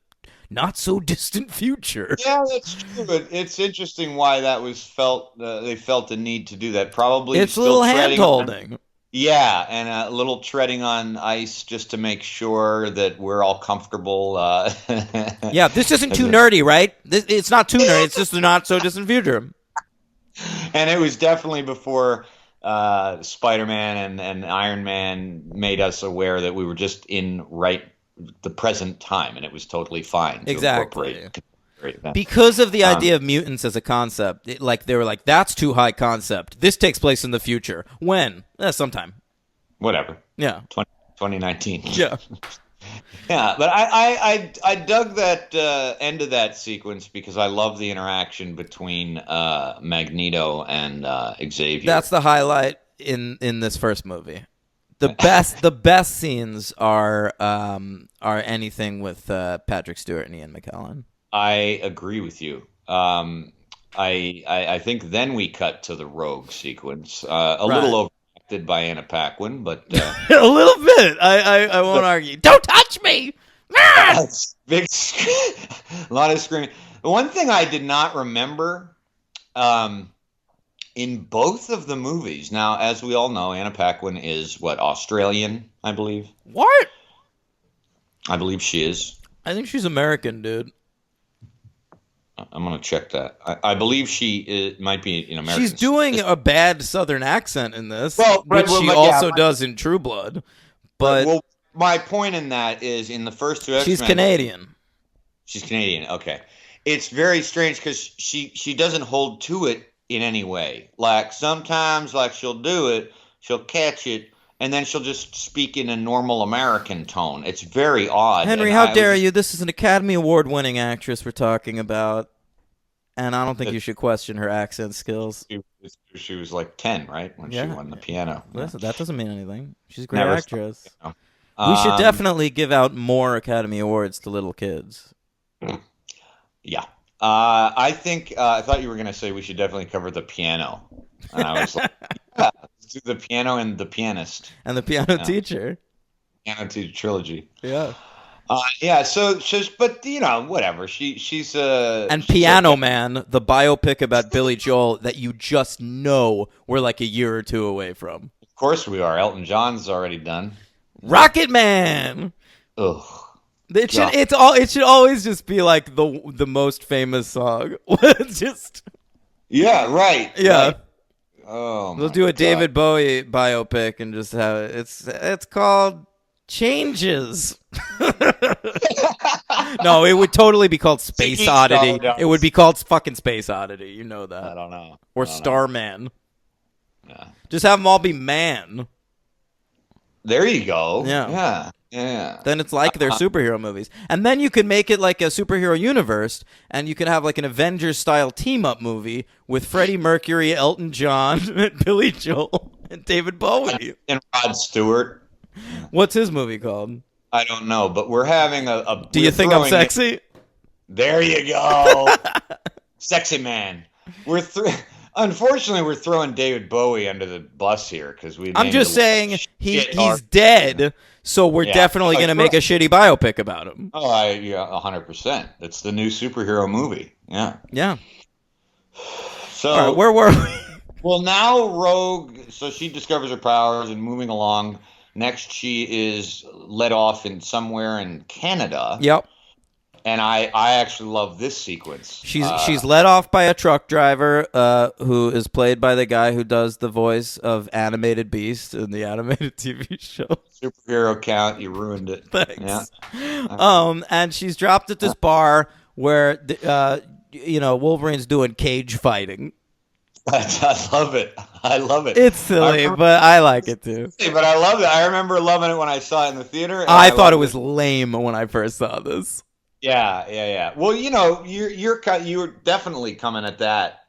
not so distant future. Yeah, that's true. But it's interesting why that was felt. They felt the need to do that. Probably it's a little hand holding. Yeah, and a little treading on ice just to make sure that we're all comfortable. Yeah, this isn't too nerdy, right? It's not too nerdy. It's just a not so distant future. And it was definitely before Spider-Man and Iron Man made us aware that we were just in the present time, and it was totally fine to Exactly. incorporate that. Because of the idea of mutants as a concept, they were like, that's too high concept. This takes place in the future. When? Sometime. Whatever. Yeah. 2019. Yeah. Yeah, but I dug that end of that sequence because I love the interaction between Magneto and Xavier. That's the highlight in this first movie. The best scenes are anything with Patrick Stewart and Ian McKellen. I agree with you. I think then we cut to the Rogue sequence, a little overacted by Anna Paquin, but A little bit. I won't argue. Don't touch me. big, a lot of screaming. The one thing I did not remember, in both of the movies. Now, as we all know, Anna Paquin is Australian, I believe. What? I believe she is. I think she's American, dude. I'm gonna check that. I believe might be an American. She's doing a bad Southern accent in this, Well, which well, she yeah, also does in True Blood. But well, my point in that is in the first two X-Men, she's Canadian. She's Canadian. Okay, it's very strange because she doesn't hold to it in any way. Like sometimes, like she'll do it, she'll catch it, and then she'll just speak in a normal American tone. It's very odd. Henry, And how dare you? This is an Academy Award-winning actress we're talking about, and I don't think you should question her accent skills. She was like 10, right, when she won the piano. Listen, that doesn't mean anything. She's a great Never actress. you know. We should definitely give out more Academy Awards to little kids. Yeah. I think I thought you were going to say we should definitely cover the piano. And I was like, yeah, let's do the piano and the pianist. And the piano teacher. Piano teacher trilogy. Yeah. Yeah, so but whatever. She's and Piano Man, the biopic about Billy Joel that you just know we're like a year or two away from. Of course we are. Elton John's already done. Rocket Man. Ugh. It should always just be like the most famous song. Just yeah, right. Yeah. Right. Oh, we'll do a David Bowie biopic and just have it. It's called Changes. No, it would totally be called Space Oddity. It would be called fucking Space Oddity. You know that. I don't know. Or Starman. Yeah. Just have them all be man. There you go. Yeah. Yeah. Then it's like they're superhero movies. And then you could make it like a superhero universe, and you could have like an Avengers-style team-up movie with Freddie Mercury, Elton John, Billy Joel, and David Bowie. And Rod Stewart. What's his movie called? I don't know, but we're having a Do you think I'm sexy? There you go. Sexy man. Unfortunately, we're throwing David Bowie under the bus here because I'm just saying he's dead, so we're definitely going to make a shitty biopic about him. Oh, yeah, 100%. It's the new superhero movie. Yeah. Yeah. So all right, where were we? Well, now Rogue, so she discovers her powers and moving along. Next, she is let off somewhere in Canada. Yep. And I actually love this sequence. She's let off by a truck driver who is played by the guy who does the voice of Animated Beast in the animated TV show. Superhero count, you ruined it. Thanks. Yeah. And she's dropped at this bar where Wolverine's doing cage fighting. I love it. I love it. It's silly, but I like it too. But I love it. I remember loving it when I saw it in the theater. I thought it was lame when I first saw this. Yeah. Well, you're definitely coming at that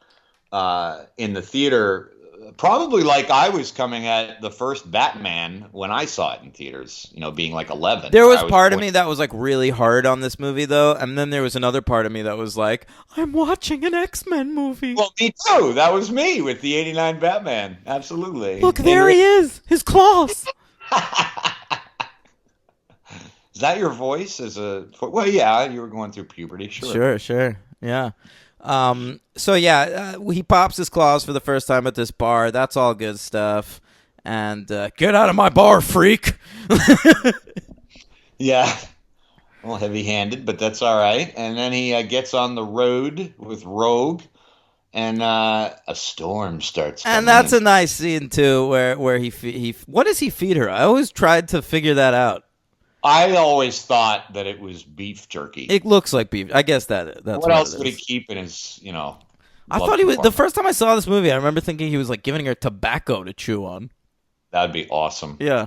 in the theater, probably like I was coming at the first Batman when I saw it in theaters. Being like 11. There was part of me that was like really hard on this movie, though, and then there was another part of me that was like, I'm watching an X-Men movie. Well, me too. That was me with the '89 Batman. Absolutely. Look, there he is. His claws. Is that your voice well, yeah, you were going through puberty, sure. Sure. Yeah. He pops his claws for the first time at this bar. That's all good stuff. and get out of my bar, freak. Yeah. Well, heavy-handed, but that's all right. And then he gets on the road with Rogue, and a storm starts coming. And that's a nice scene too, where he what does he feed her? I always tried to figure that out. I always thought that it was beef jerky. It looks like beef. I guess that's what else would he keep in his, I thought he was. The first time I saw this movie, I remember thinking he was like giving her tobacco to chew on. That'd be awesome. Yeah.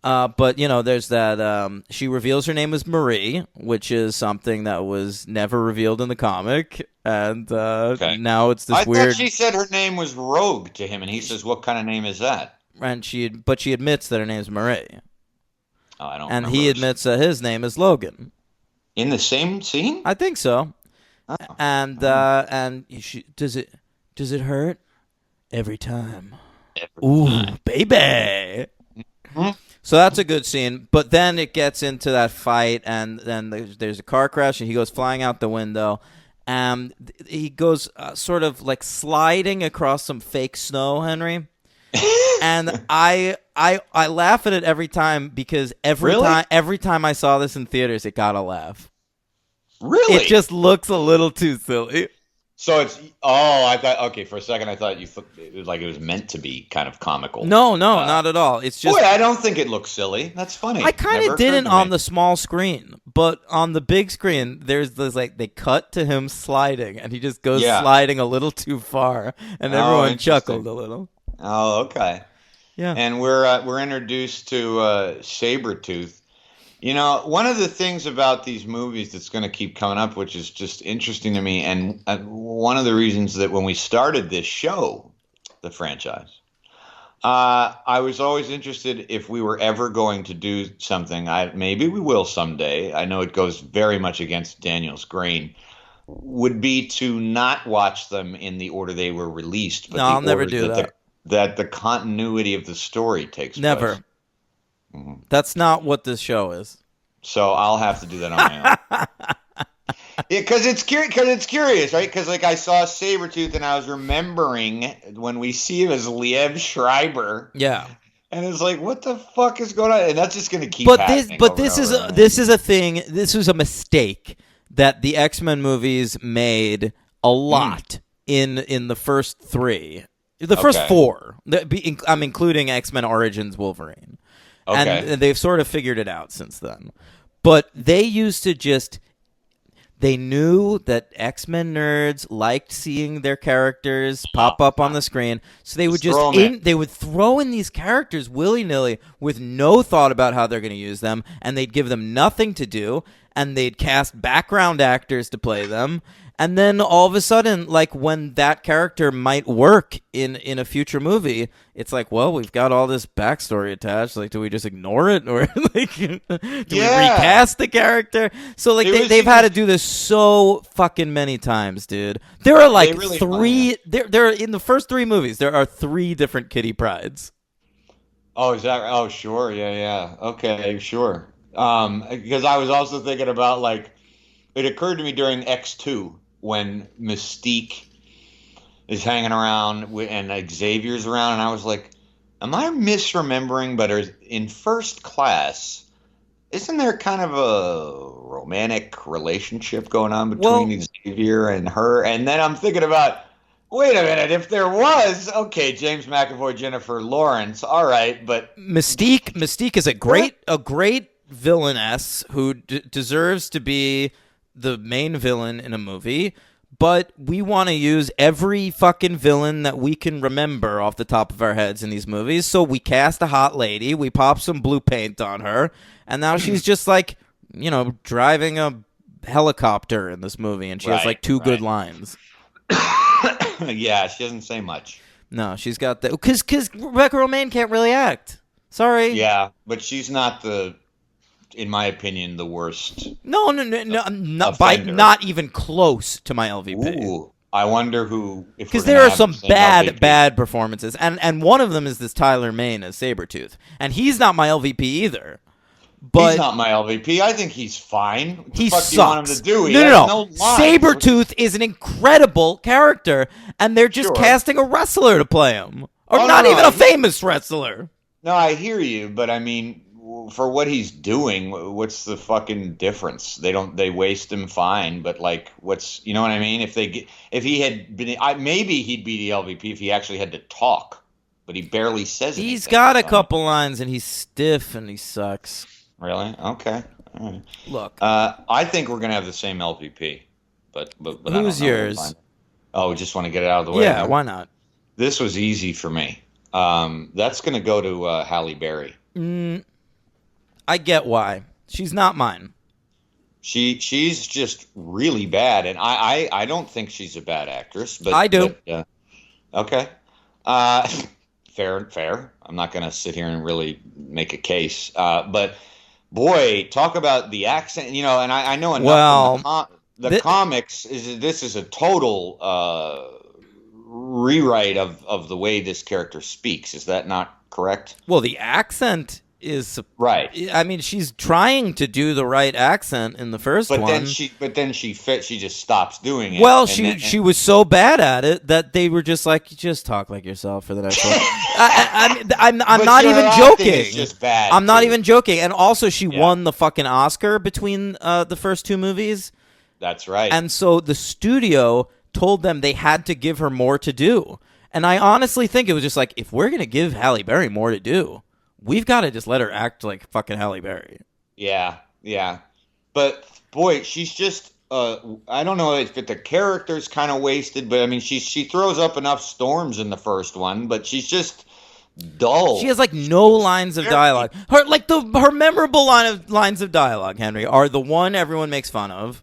But there's that. She reveals her name is Marie, which is something that was never revealed in the comic, and now it's this weird. I thought she said her name was Rogue to him, and he says, "What kind of name is that?" And she admits that her name is Marie. Oh, I don't. And he admits that his name is Logan. In the same scene? I think so. Oh. And she does it hurt every time? Ooh, baby. Mm-hmm. So that's a good scene, but then it gets into that fight, and then there's a car crash, and he goes flying out the window, and he goes sort of like sliding across some fake snow, Henry. And I laugh at it every time because every time I saw this in theaters, it got a laugh. Really? It just looks a little too silly. So it's I thought for a second I thought it was like it was meant to be kind of comical. No, not at all. It's just I don't think it looks silly. That's funny. I kind of didn't on the small screen, but on the big screen, there's this they cut to him sliding, and he just goes sliding a little too far, and everyone chuckled a little. Oh, okay. Yeah. And we're introduced to Sabretooth. One of the things about these movies that's going to keep coming up, which is just interesting to me, and one of the reasons that when we started this show, the franchise, I was always interested if we were ever going to do something. Maybe we will someday. I know it goes very much against Daniel's grain. Would be to not watch them in the order they were released. But I'll never do that. That the continuity of the story takes never. place. Mm-hmm. That's not what this show is. So I'll have to do that on my own. Because it's curious, right? Because I saw Sabretooth and I was remembering when we see him as Liev Schreiber. Yeah. And it's like, what the fuck is going on? And that's just going to keep happening. This is a thing. This was a mistake that the X-Men movies made a lot in the first three. The first four. I'm including X-Men Origins Wolverine. Okay. And they've sort of figured it out since then. But they used to they knew that X-Men nerds liked seeing their characters pop up on the screen, so they would they would throw in these characters willy-nilly with no thought about how they're going to use them, and they'd give them nothing to do, and they'd cast background actors to play them. And then all of a sudden, when that character might work in a future movie, it's like, well, we've got all this backstory attached. Do we just ignore it, or do we recast the character? So they've had to do this so fucking many times, dude. There are three. There in the first three movies, there are three different Kitty Prydes. Oh, is that? Oh, sure, yeah. Okay, sure. Because I was also thinking about it occurred to me during X2. When Mystique is hanging around and Xavier's around, and I was like, am I misremembering? But in First Class, isn't there kind of a romantic relationship going on between Xavier and her? And then I'm thinking about, wait a minute, if there was, okay, James McAvoy, Jennifer Lawrence, all right, but Mystique is a great villainess who deserves to be the main villain in a movie, but we want to use every fucking villain that we can remember off the top of our heads in these movies. So we cast a hot lady, we pop some blue paint on her, and now she's just driving a helicopter in this movie, and she has two good lines. Yeah, she doesn't say much. No, she's got the because Rebecca Romijn can't really act. Sorry. Yeah, but she's not in my opinion, the worst. No, not even close to my LVP. Ooh, I wonder who. Because there are some bad performances, and one of them is this Tyler Mane as Sabretooth, and he's not my LVP either. But he's not my LVP. I think he's fine. What the fuck sucks. do you want him to do? No. Sabretooth is an incredible character, and they're just casting a wrestler to play him. Or Oh, not no, even a famous wrestler. No, I hear you, but I mean, for what he's doing, what's the fucking difference? They waste him fine, but like, you know what I mean? If he had been, maybe he'd be the LVP if he actually had to talk, but he barely says anything. He's got a couple lines, and he's stiff, and he sucks. Really? Okay. All right. Look, I think we're gonna have the same LVP, but I don't know. who's yours? Oh, we just want to get it out of the way. Yeah, why not? This was easy for me. That's gonna go to Halle Berry. I get why. She's not mine. She's just really bad, and I don't think she's a bad actress. But I do. But, okay. Fair. I'm not gonna sit here and really make a case. But boy, talk about the accent. You know, and I know enough from the comics. This is a total rewrite of the way this character speaks. Is that not correct? Well, the accent is right. I mean, she's trying to do the right accent in the first one. But then she just stops doing it. Well, she was so bad at it that they were just like, just talk like yourself for the next one. I'm not even joking. Just bad, I'm not even joking. And also, she won the fucking Oscar between the first two movies. That's right. And so the studio told them they had to give her more to do. And I honestly think it was just like, if we're going to give Halle Berry more to do, we've got to just let her act like fucking Halle Berry. Yeah. But, boy, she's just, I don't know if the character's kind of wasted, but, I mean, she throws up enough storms in the first one, but she's just dull. She has, like, no lines of dialogue. Her memorable lines of dialogue, Henry, are the one everyone makes fun of.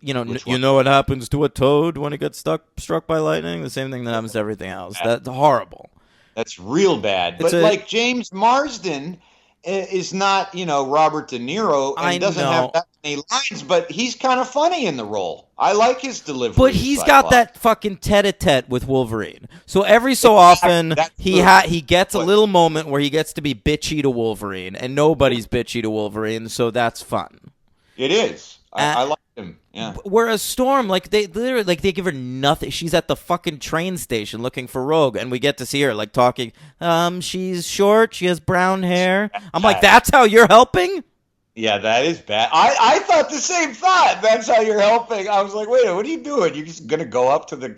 You know what happens to a toad when it gets struck by lightning? The same thing that happens to everything else. That's horrible. That's real bad. But like James Marsden is not, Robert De Niro and doesn't have that many lines, but he's kind of funny in the role. I like his delivery. But he's got that fucking tete-a-tete with Wolverine. So every so often he gets a little moment where he gets to be bitchy to Wolverine, and nobody's bitchy to Wolverine, so that's fun. It is. I like him. Yeah. Whereas Storm, they literally give her nothing. She's at the fucking train station looking for Rogue, and we get to see her talking. She's short. She has brown hair. I'm like, that's how you're helping? Yeah, that is bad. I thought the same thought. That's how you're helping. I was like, wait, what are you doing? You're just gonna go up to the.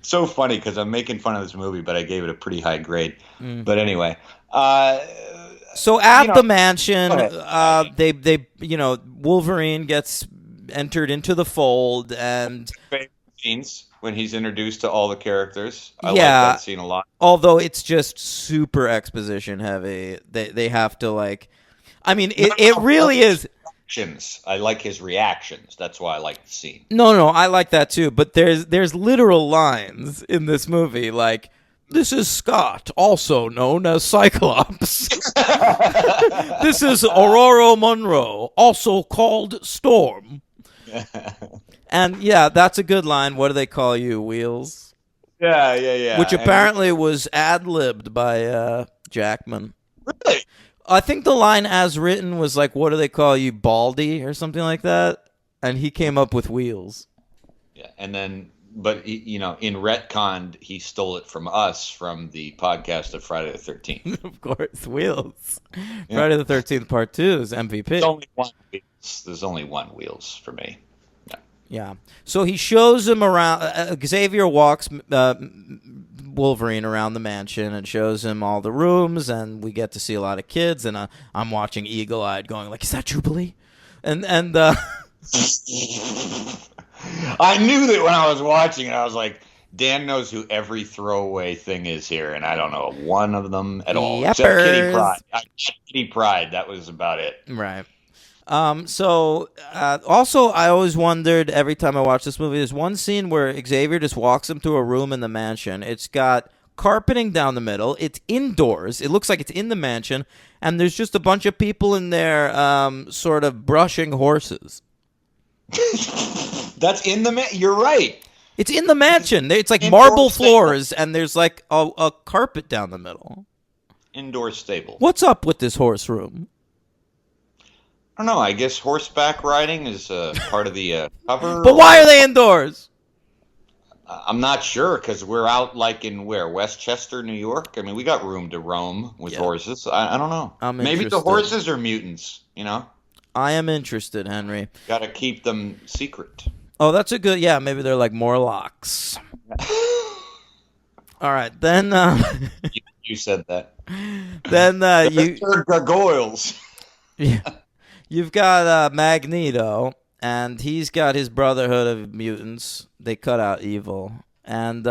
So funny because I'm making fun of this movie, but I gave it a pretty high grade. But anyway. So at the mansion, Wolverine gets entered into the fold, and favorite scenes when he's introduced to all the characters. I like that scene a lot. Although it's just super exposition heavy. They have to it really is. I like his reactions. That's why I like the scene. No, I like that too. But there's literal lines in this movie like, "This is Scott, also known as Cyclops. This is Aurora Monroe, also called Storm." And that's a good line. What do they call you, Wheels? Yeah. Which apparently was ad-libbed by Jackman. Really? I think the line as written was like, "What do they call you, Baldy?" or something like that. And he came up with Wheels. Yeah, and then... But, in retconned, he stole it from us from the podcast of Friday the 13th. Of course, Wheels. Yeah. Friday the 13th Part 2 is MVP. There's only one Wheels for me. Yeah. So he shows him around. Xavier walks Wolverine around the mansion and shows him all the rooms, and we get to see a lot of kids, and I'm watching eagle-eyed going like, "Is that Jubilee?" And I knew that when I was watching it, I was like, Dan knows who every throwaway thing is here, and I don't know one of them at all. Yepers. Except Kitty Pryde. Kitty Pryde, that was about it. Right. Also, I always wondered every time I watch this movie, there's one scene where Xavier just walks him to a room in the mansion. It's got carpeting down the middle. It's indoors. It looks like it's in the mansion, and there's just a bunch of people in there sort of brushing horses. That's in the You're right. It's in the mansion. It's like marble floors, and there's like a carpet down the middle. Indoor stable. What's up with this horse room? I don't know. I guess horseback riding is part of the cover. But why are they indoors? I'm not sure because we're out like in where Westchester, New York. I mean, we got room to roam with Yeah. horses. I don't know. I'm Maybe the interested. horses are mutants. You know, I am interested, Henry. got to keep them secret. Oh, that's a good. Yeah, maybe they're like Morlocks. All right, then. You said that. Then you. They're gargoyles. Yeah. You've got Magneto, and he's got his Brotherhood of Mutants. They cut out evil. And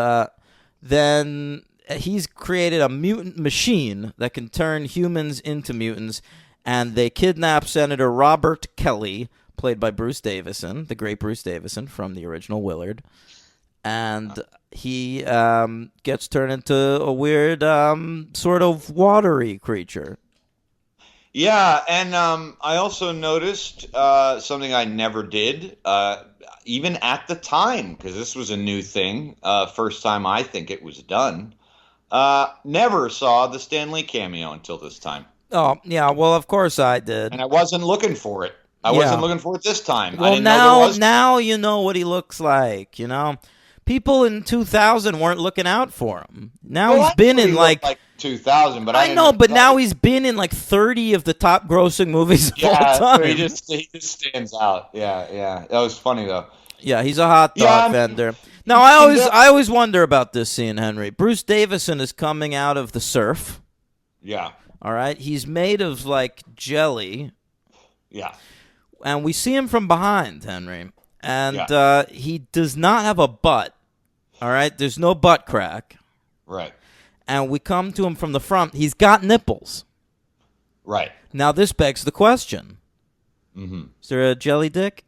then he's created a mutant machine that can turn humans into mutants, and they kidnap Senator Robert Kelly, played by Bruce Davison, the great Bruce Davison from the original Willard. And he gets turned into a weird sort of watery creature. Yeah, and I also noticed something I never did, even at the time, because this was a new thing. First time I think it was done. Never saw the Stan Lee cameo until this time, Oh, yeah, well, of course I did. and I wasn't looking for it. I Yeah. wasn't looking for it this time. I Well, didn't know now there was. now you know what he looks like, you know? People in 2000 weren't looking out for him. Now Well, he's been actually in looked like 2000, but I I didn't know, but know- now he's been in like 30 of the top grossing movies of all yeah, time. he just stands out. Yeah, that was funny though. Yeah, he's a hot dog Yeah, vendor. Now I always wonder about this scene, Henry. Bruce Davison is coming out of the surf. Yeah, All right, he's made of like jelly, yeah, and we see him from behind, Henry, and Yeah. he does not have a butt. All right, there's no butt crack, right, and we come to him from the front. He's got nipples. right. Now this begs the question: Mm-hmm. is there a jelly dick?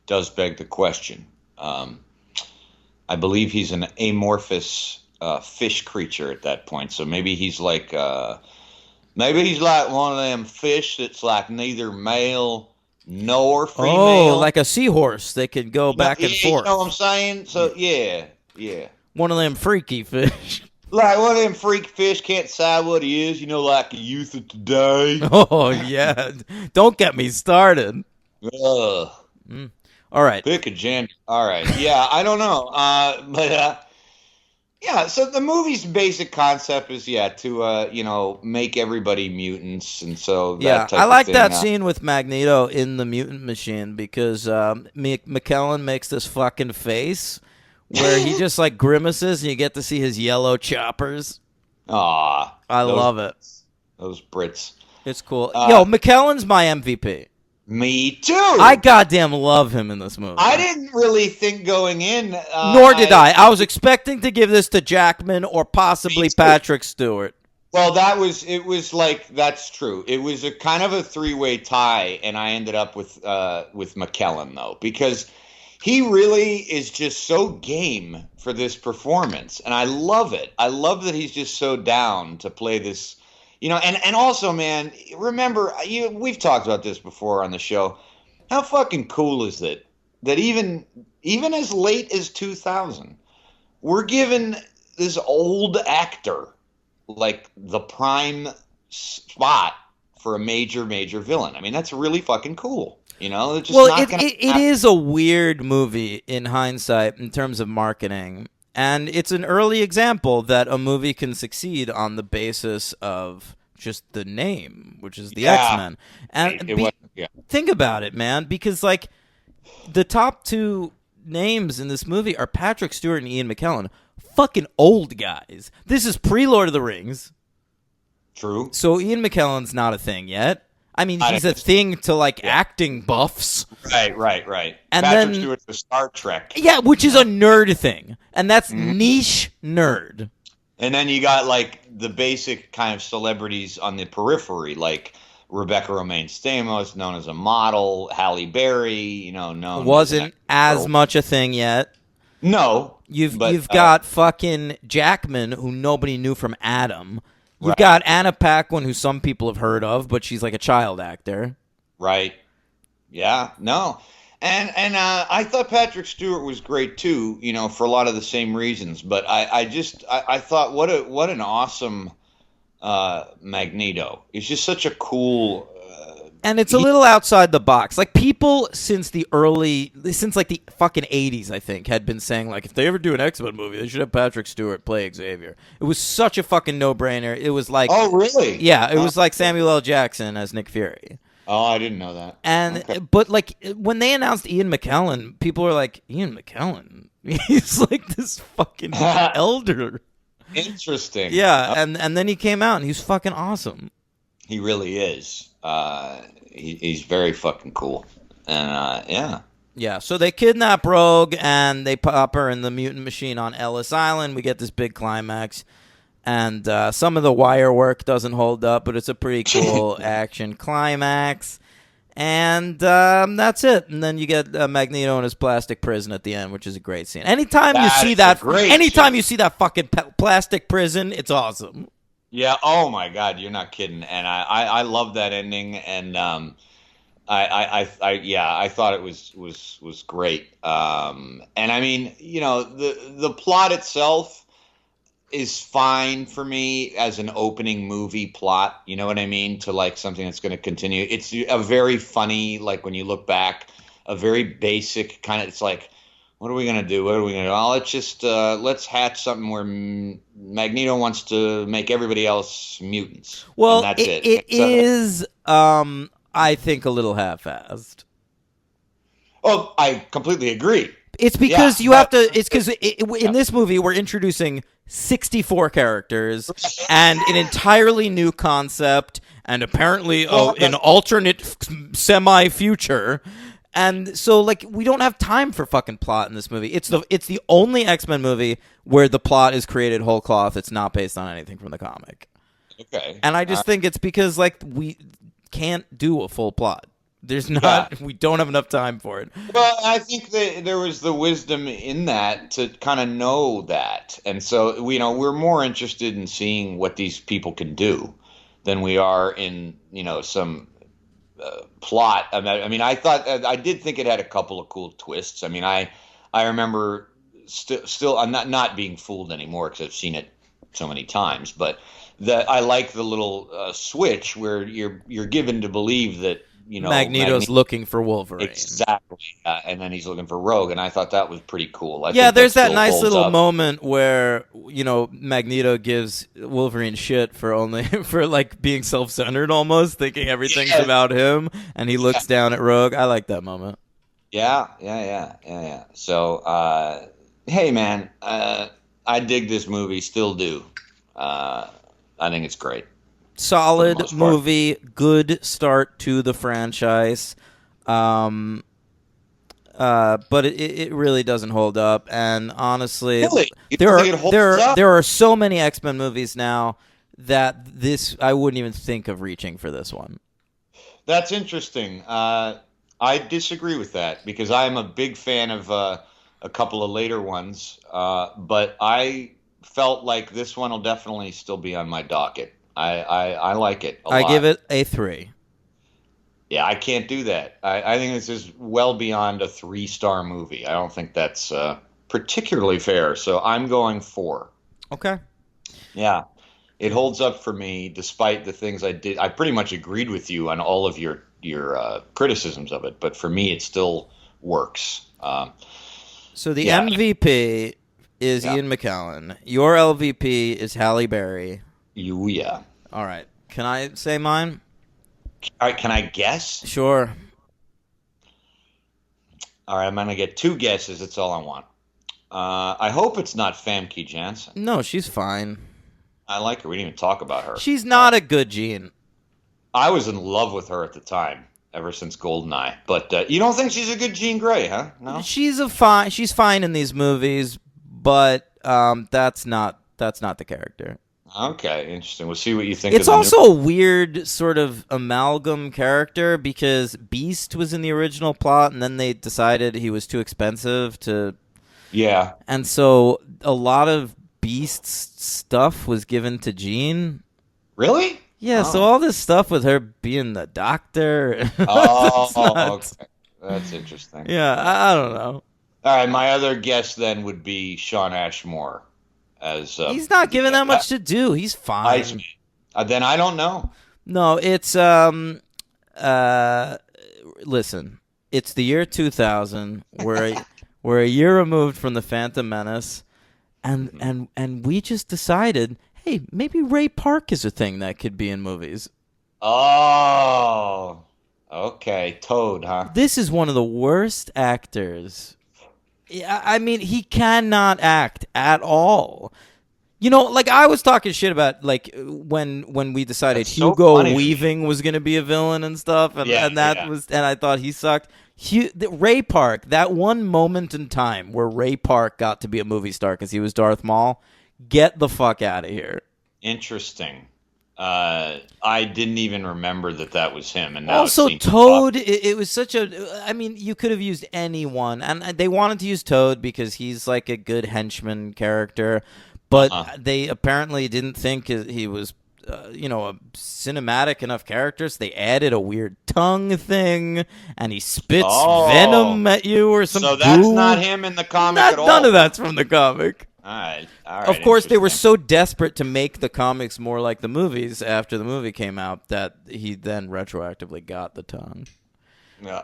Does beg the question. I believe he's an amorphous fish creature at that point, so maybe he's like one of them fish that's like neither male nor female. Oh, like a seahorse. They could go back and You forth. know what I'm saying? So yeah. One of them freaky fish. Like one of them freak fish can't decide what he is. You know, like the youth of today. Oh yeah, don't get me started. Ugh. All right. Pick a gender. All right. Yeah, I don't know. Yeah, so the movie's basic concept is, to make everybody mutants. And so Yeah, type I of like thing, that scene with Magneto in the mutant machine because McKellen makes this fucking face where he just like grimaces and you get to see his yellow choppers. Aw. I love it. Those Brits. It's cool. Yo, McKellen's my MVP. Me too. I goddamn love him in this movie. I didn't really think going in. Nor did I. I was expecting to give this to Jackman or possibly Me too. Patrick Stewart. Well, that's true. It was a kind of a three-way tie, and I ended up with McKellen though, because he really is just so game for this performance, and I love it. I love that he's just so down to play this, and also, man, remember we've talked about this before on the show. How fucking cool is it that even as late as 2000, we're given this old actor like the prime spot for a major villain. I mean, that's really fucking cool. It's just Well, not it is a weird movie in hindsight in terms of marketing. And it's an early example that a movie can succeed on the basis of just the name, which is the Yeah. X-Men. And It was, yeah. think about it, man, because like the top two names in this movie are Patrick Stewart and Ian McKellen. Fucking old guys. This is pre-Lord of the Rings. True. So Ian McKellen's not a thing yet. I mean, he's a thing to like acting buffs. Right. And Patrick then- Stewart's the Star Trek. Yeah, which is a nerd thing. And that's niche nerd. And then you got like the basic kind of celebrities on the periphery, like Rebecca Romaine Stamos, known as a model, Halle Berry, known Wasn't as girl. much a thing yet. No. You've but, got fucking Jackman, who nobody knew from Adam. You've Right. got Anna Paquin, who some people have heard of, but she's like a child actor. Right. Yeah. No. And I thought Patrick Stewart was great too, for a lot of the same reasons. But I thought what an awesome Magneto. He's just such a cool And it's a little outside the box. Like, people since like the fucking 80s, I think, had been saying, like, if they ever do an X-Men movie, they should have Patrick Stewart play Xavier. It was such a fucking no-brainer. It was like... Oh, really? Yeah, it was like Samuel L. Jackson as Nick Fury. Oh, I didn't know that. And Okay. But, like, when they announced Ian McKellen, people were like, Ian McKellen? He's like this fucking elder. Interesting. Yeah, and then he came out, and he's fucking awesome. He really is. He's very fucking cool. And, yeah. Yeah, so they kidnap Rogue, and they pop her in the mutant machine on Ellis Island. We get this big climax. And some of the wire work doesn't hold up, but it's a pretty cool action climax. And that's it. And then you get Magneto in his plastic prison at the end, which is a great scene. Anytime you see that fucking plastic prison, it's awesome. Yeah. Oh my God, you're not kidding. And I love that ending. And I thought it was great. And I mean, you know, the plot itself is fine for me as an opening movie plot. You know what I mean? To like something that's going to continue. It's a very funny, like when you look back, a very basic kind of. It's like, what are we going to do? What are we going to do? Oh, let's just let's hatch something where Magneto wants to make everybody else mutants. Well, and that's it. It is, I think, a little half-assed. Oh, I completely agree. It's because it's because in this movie we're introducing 64 characters and an entirely new concept and apparently an alternate semi-future. And so, like, we don't have time for fucking plot in this movie. It's the only X-Men movie where the plot is created whole cloth. It's not based on anything from the comic. Okay. And I just think it's because, like, we can't do a full plot. There's not. We don't have enough time for it. Well, I think that there was the wisdom in that to kind of know that, and so we're more interested in seeing what these people can do than we are in some plot. I mean, I did think it had a couple of cool twists. I mean, I remember still I'm not being fooled anymore because I've seen it so many times, but I like the little switch where you're given to believe that. Magneto's looking for Wolverine. Exactly. And then he's looking for Rogue, and I thought that was pretty cool. There's that nice little moment where, Magneto gives Wolverine shit for like being self-centered almost, thinking everything's about him, and he looks down at Rogue. I like that moment. Yeah. So, hey man, I dig this movie, still do. I think it's great. Solid movie, good start to the franchise, but it really doesn't hold up. And honestly, really? there are so many X-Men movies now that I wouldn't even think of reaching for this one. That's interesting. I disagree with that because I am a big fan of a couple of later ones, but I felt like this one will definitely still be on my docket. I like it a lot. I give it a 3. Yeah, I can't do that. I think this is well beyond a 3-star movie. I don't think that's particularly fair. So I'm going 4. Okay. Yeah, it holds up for me despite the things I did. I pretty much agreed with you on all of your criticisms of it, but for me, it still works. So the MVP is Ian McKellen. Your LVP is Halle Berry. Yeah. All right. Can I say mine? All right. Can I guess? Sure. All right. I'm going to get 2 guesses. That's all I want. I hope it's not Famke Janssen. No, she's fine. I like her. We didn't even talk about her. She's not a good Jean. I was in love with her at the time, ever since Goldeneye. But you don't think she's a good Jean Grey, huh? No. She's fine in these movies, but that's not the character. Okay, interesting. We'll see what you think. It's also a weird sort of amalgam character because Beast was in the original plot, and then they decided he was too expensive to. Yeah. And so a lot of Beast's stuff was given to Jean. Really? Yeah. So all this stuff with her being the doctor. Okay. That's interesting. Yeah, I don't know. All right, my other guess then would be Shawn Ashmore. He's not given that much to do. He's fine. Then I don't know. No, it's listen, it's the year 2000. We're a year removed from the Phantom Menace, and we just decided, hey, maybe Ray Park is a thing that could be in movies. Oh, okay. Toad, huh? This is one of the worst actors. Yeah, I mean, he cannot act at all. You know, like I was talking shit about like when we decided That's so Hugo funny. Weaving was going to be a villain and stuff, and, Yeah, and that yeah. was, and I thought he sucked. Ray Park, that one moment in time where Ray Park got to be a movie star because he was Darth Maul, get the fuck out of here. Interesting. I didn't even remember that was him. And now Also, it seems Toad, it was such a. I mean, you could have used anyone, and they wanted to use Toad because he's like a good henchman character, but they apparently didn't think he was, a cinematic enough character, so they added a weird tongue thing, and he spits venom at you or something. So that's not him in the comic at all. None of that's from the comic. All right. Of course, they were interesting. so desperate to make the comics more like the movies after the movie came out that he then retroactively got the tongue. Yeah.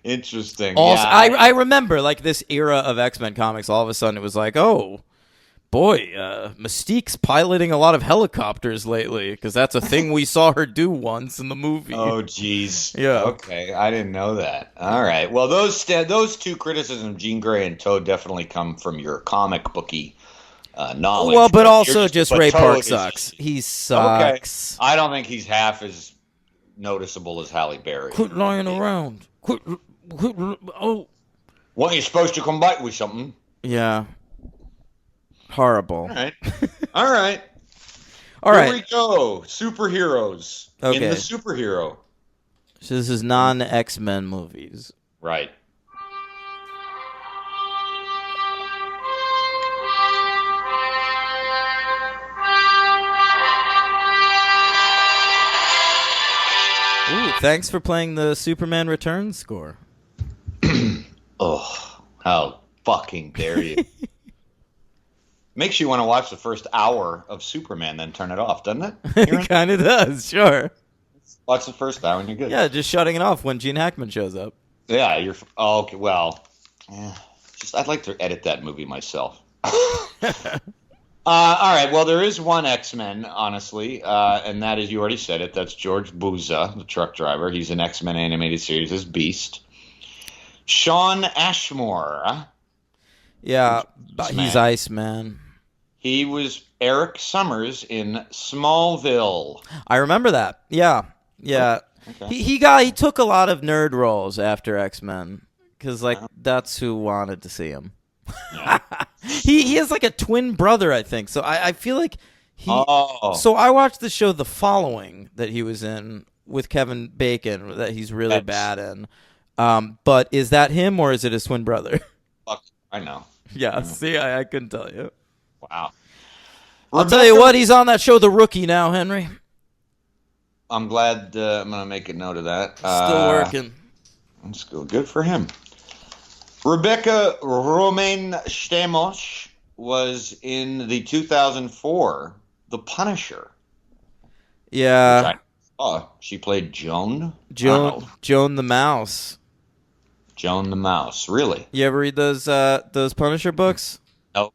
Interesting. Also, yeah, I remember like this era of X-Men comics. All of a sudden, it was like, oh boy, Mystique's piloting a lot of helicopters lately because that's a thing we saw her do once in the movie. Oh, geez. Yeah. Okay, I didn't know that. All right. Well, those two criticisms, Jean Grey and Toad, definitely come from your comic booky knowledge. Well, but also You're just but Ray Toad Park is- sucks. He sucks. I don't think he's half as noticeable as Halle Berry. Quit lying around. Quit. Oh. Well, you're supposed to come back with something. Yeah. Horrible. All right. All right. All Here right. we go. Superheroes. Okay. In the superhero. So this is non-X-Men movies. Right. Ooh, thanks for playing the Superman Returns score. Oh, how fucking dare you. Makes you want to watch the first hour of Superman, then turn it off, doesn't it? It kind of does, sure. Watch the first hour and you're good. Yeah, just shutting it off when Gene Hackman shows up. Yeah, you're. Oh, okay, well, I'd like to edit that movie myself. All right, well, there is one X-Men, honestly, and that is, you already said it, that's George Buza, the truck driver. He's an X-Men animated series as Beast. Sean Ashmore, Yeah, Iceman. he's Iceman. he was Eric Summers in Smallville. I remember that. Yeah. Okay. He took a lot of nerd roles after X-Men because that's who wanted to see him. Yeah. He has like a twin brother, I think. So I feel like he. Oh. So I watched the show The Following that he was in with Kevin Bacon that he's really bad in. But is that him or is it his twin brother? Fuck, I know. Yeah. See, I couldn't tell you. Wow. I'll tell you what. He's on that show, The Rookie, now, Henry. I'm glad. I'm gonna make a note of that. Still working. That's good. Good for him. Rebecca Romaine Stamos was in the 2004 The Punisher. Yeah. Which I saw. She played Joan. Joan the Mouse. Joan the Mouse. Really? You ever read those Punisher books? No.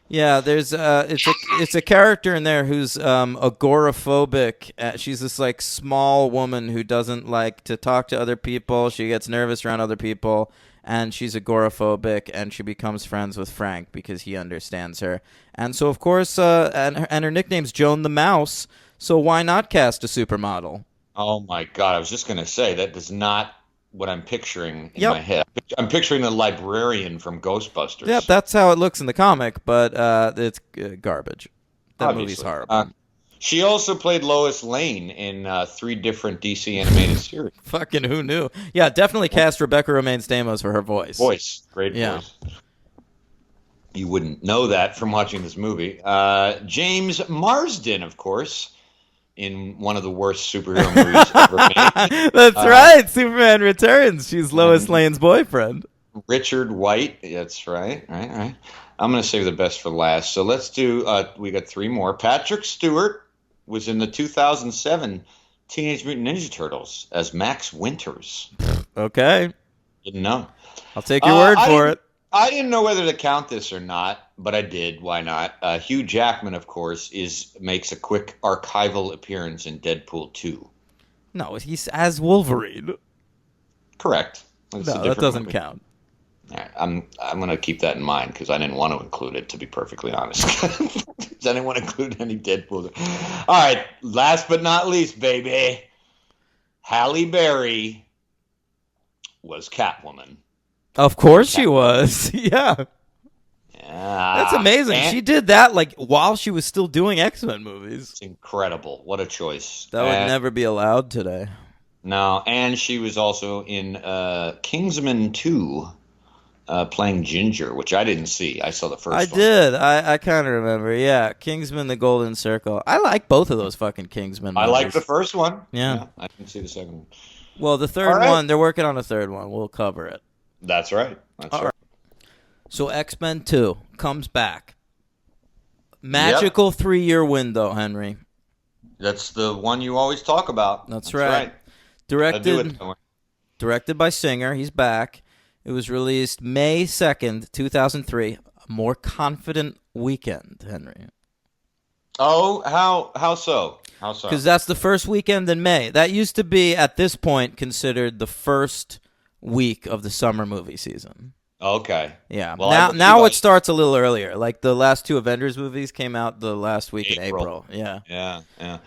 Yeah, there's it's a character in there who's agoraphobic. She's this like small woman who doesn't like to talk to other people. She gets nervous around other people, and she's agoraphobic. And she becomes friends with Frank because he understands her. And so of course, and her nickname's Joan the Mouse. So why not cast a supermodel? Oh my God! I was just gonna say that is not what I'm picturing in Yep. my head. I'm picturing the librarian from Ghostbusters. Yep, that's how it looks in the comic, but it's garbage. That movie's Obviously. horrible. She also played Lois Lane in 3 different DC animated series. Fucking who knew? Yeah, definitely cast Rebecca Romaine Stamos for her voice. Great Yeah. voice. You wouldn't know that from watching this movie. James Marsden, of course, in one of the worst superhero movies ever made. That's right. Superman Returns. She's Lois Lane's boyfriend. Richard White. That's right. Right. I'm going to save the best for last. So let's do, we got 3 more. Patrick Stewart was in the 2007 Teenage Mutant Ninja Turtles as Max Winters. Okay. Didn't know. I'll take your word for it. I didn't know whether to count this or not, but I did. Why not? Hugh Jackman, of course, makes a quick archival appearance in Deadpool 2. No, he's as Wolverine. Correct. It's a No, that different doesn't movie. count. All right, I'm going to keep that in mind because I didn't want to include it, to be perfectly honest. I didn't want to include any Deadpool. All right, last but not least, baby. Halle Berry was Catwoman. Of course she was. Yeah. That's amazing. And She did that like while she was still doing X-Men movies. it's incredible. What a choice. That would never be allowed today. No, and she was also in Kingsman 2 playing Ginger, which I didn't see. I saw the first I one. did. I kind of remember. Yeah. Kingsman: The Golden Circle. I like both of those fucking Kingsman movies. I like the first one. Yeah. I didn't see the second one. Well, the third All right. one, they're working on a third one. We'll cover it. That's right. That's All right. So X-Men 2 comes back. Magical 3-year window, Henry. That's the one you always talk about. That's right. Gotta do Directed it, Tomer. directed by Singer. He's back. It was released May 2nd, 2003. A more confident weekend, Henry. Oh, how so? How so? Because that's the first weekend in May. That used to be, at this point, considered the first week of the summer movie season. Okay. Yeah. Well, I now believe it starts a little earlier. Like the last two Avengers movies came out the last week in April. April. Yeah. Yeah.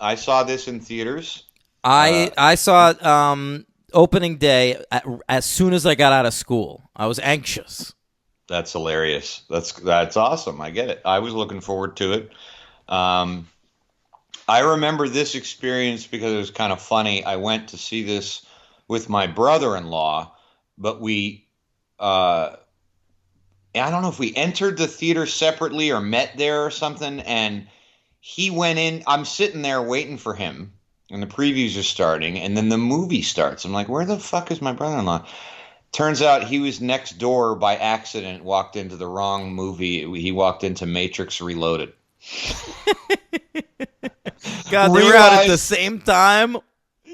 I saw this in theaters. I saw it opening day as soon as I got out of school. I was anxious. That's hilarious. That's awesome. I get it. I was looking forward to it. I remember this experience because it was kind of funny. I went to see this with my brother-in-law, but I don't know if we entered the theater separately or met there or something, and he went in. I'm sitting there waiting for him, and the previews are starting, and then the movie starts. I'm like, where the fuck is my brother-in-law? Turns out he was next door by accident, walked into the wrong movie. He walked into Matrix Reloaded. God, they were out at the same time.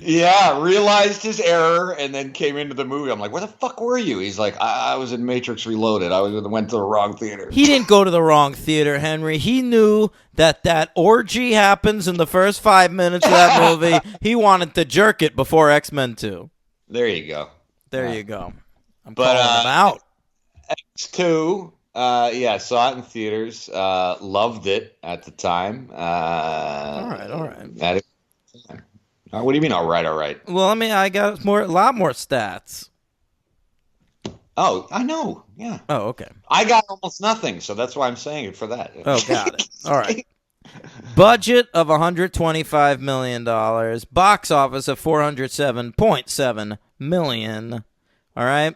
Yeah, realized his error and then came into the movie. I'm like, where the fuck were you? He's like, I was in Matrix Reloaded. Went to the wrong theater. He didn't go to the wrong theater, Henry. He knew that orgy happens in the first 5 minutes of that movie. He wanted to jerk it before X-Men 2. There you go. There you go. I'm But, calling him out. X2, saw it in theaters. Loved it at the time. All right. What do you mean, all right? Well, I got a lot more stats. Oh, I know. Yeah. Oh, okay. I got almost nothing, so that's why I'm saying it for that. Oh, got it. All right. Budget of $125 million. Box office of $407.7 million. All right.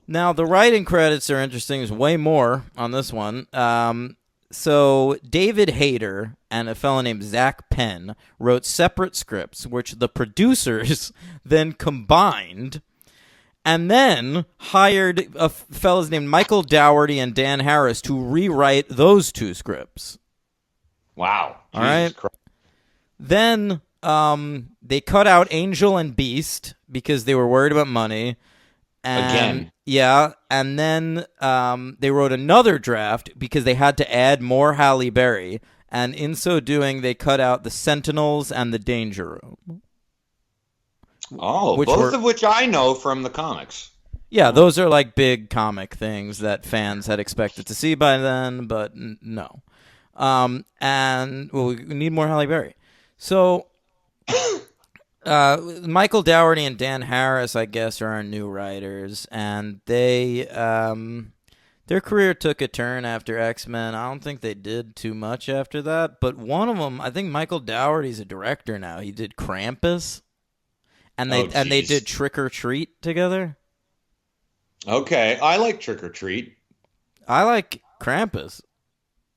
Now, the writing credits are interesting. There's way more on this one. So David Hayter and a fellow named Zach Penn wrote separate scripts, which the producers then combined and then hired fellows named Michael Dougherty and Dan Harris to rewrite those two scripts. Wow. All right. Jesus Christ. Then they cut out Angel and Beast because they were worried about money. Again. Yeah, and then they wrote another draft because they had to add more Halle Berry, and in so doing, they cut out the Sentinels and the Danger Room. Oh, both of which I know from the comics. Yeah, those are like big comic things that fans had expected to see by then, but no. We need more Halle Berry. So Michael Dougherty and Dan Harris, I guess, are our new writers, and they their career took a turn after X-Men. I don't think they did too much after that, but one of them, I think Michael Dougherty's a director now. He did Krampus, and they did Trick or Treat together. Okay, I like Trick or Treat. I like Krampus.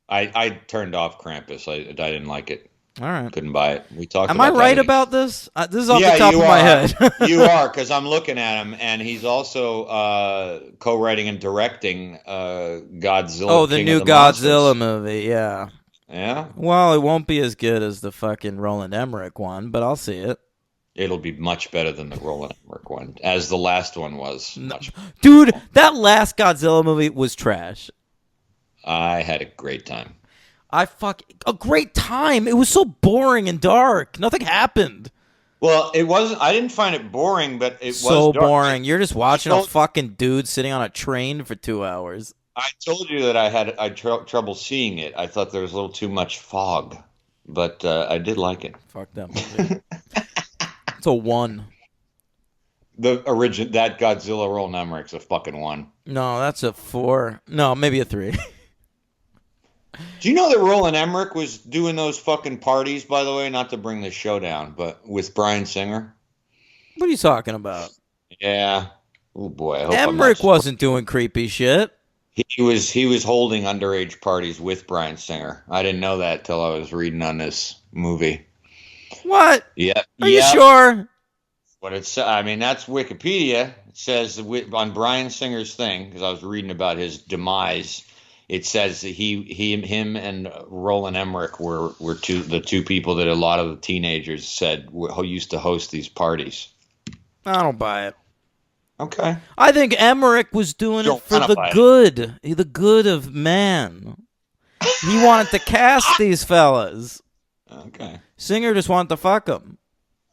I turned off Krampus. I didn't like it. All right. Couldn't buy it. We talked. Am I about right that. about this? This is off the top of my head. You are, because I'm looking at him, and he's also co-writing and directing Godzilla. Oh, the King new of the Godzilla Monsters. movie, yeah. Yeah, Well, it won't be as good as the fucking Roland Emmerich one, but I'll see it. it'll be much better than the Roland Emmerich one, as the last one was. Much. Dude, that last Godzilla movie was trash. I had a great time. A great time. It was so boring and dark. Nothing happened. Well, it wasn't. I didn't find it boring, but it So was dark. boring. You're just watching a told- fucking dude sitting on a train for 2 hours. I told you that I had trouble seeing it. I thought there was a little too much fog, but I did like it. Fuck that movie. It's a 1. That Godzilla Roland Emmerich's a fucking 1. No, that's a 4. No, maybe a 3. Do you know that Roland Emmerich was doing those fucking parties? By the way, not to bring the show down, but with Bryan Singer. What are you talking about? Yeah. Oh boy. I hope I'm Emmerich not- wasn't doing creepy shit. He was holding underage parties with Bryan Singer. I didn't know that till I was reading on this movie. What? Yeah. Are you sure? What it's, I mean, that's Wikipedia. It says on Bryan Singer's thing, because I was reading about his demise. It says that him, and Roland Emmerich were the two people that a lot of the teenagers said who used to host these parties. I don't buy it. Okay. I think Emmerich was doing it Don't for the buy it. good of man. He wanted to cast these fellas. Okay. Singer just wanted to fuck them.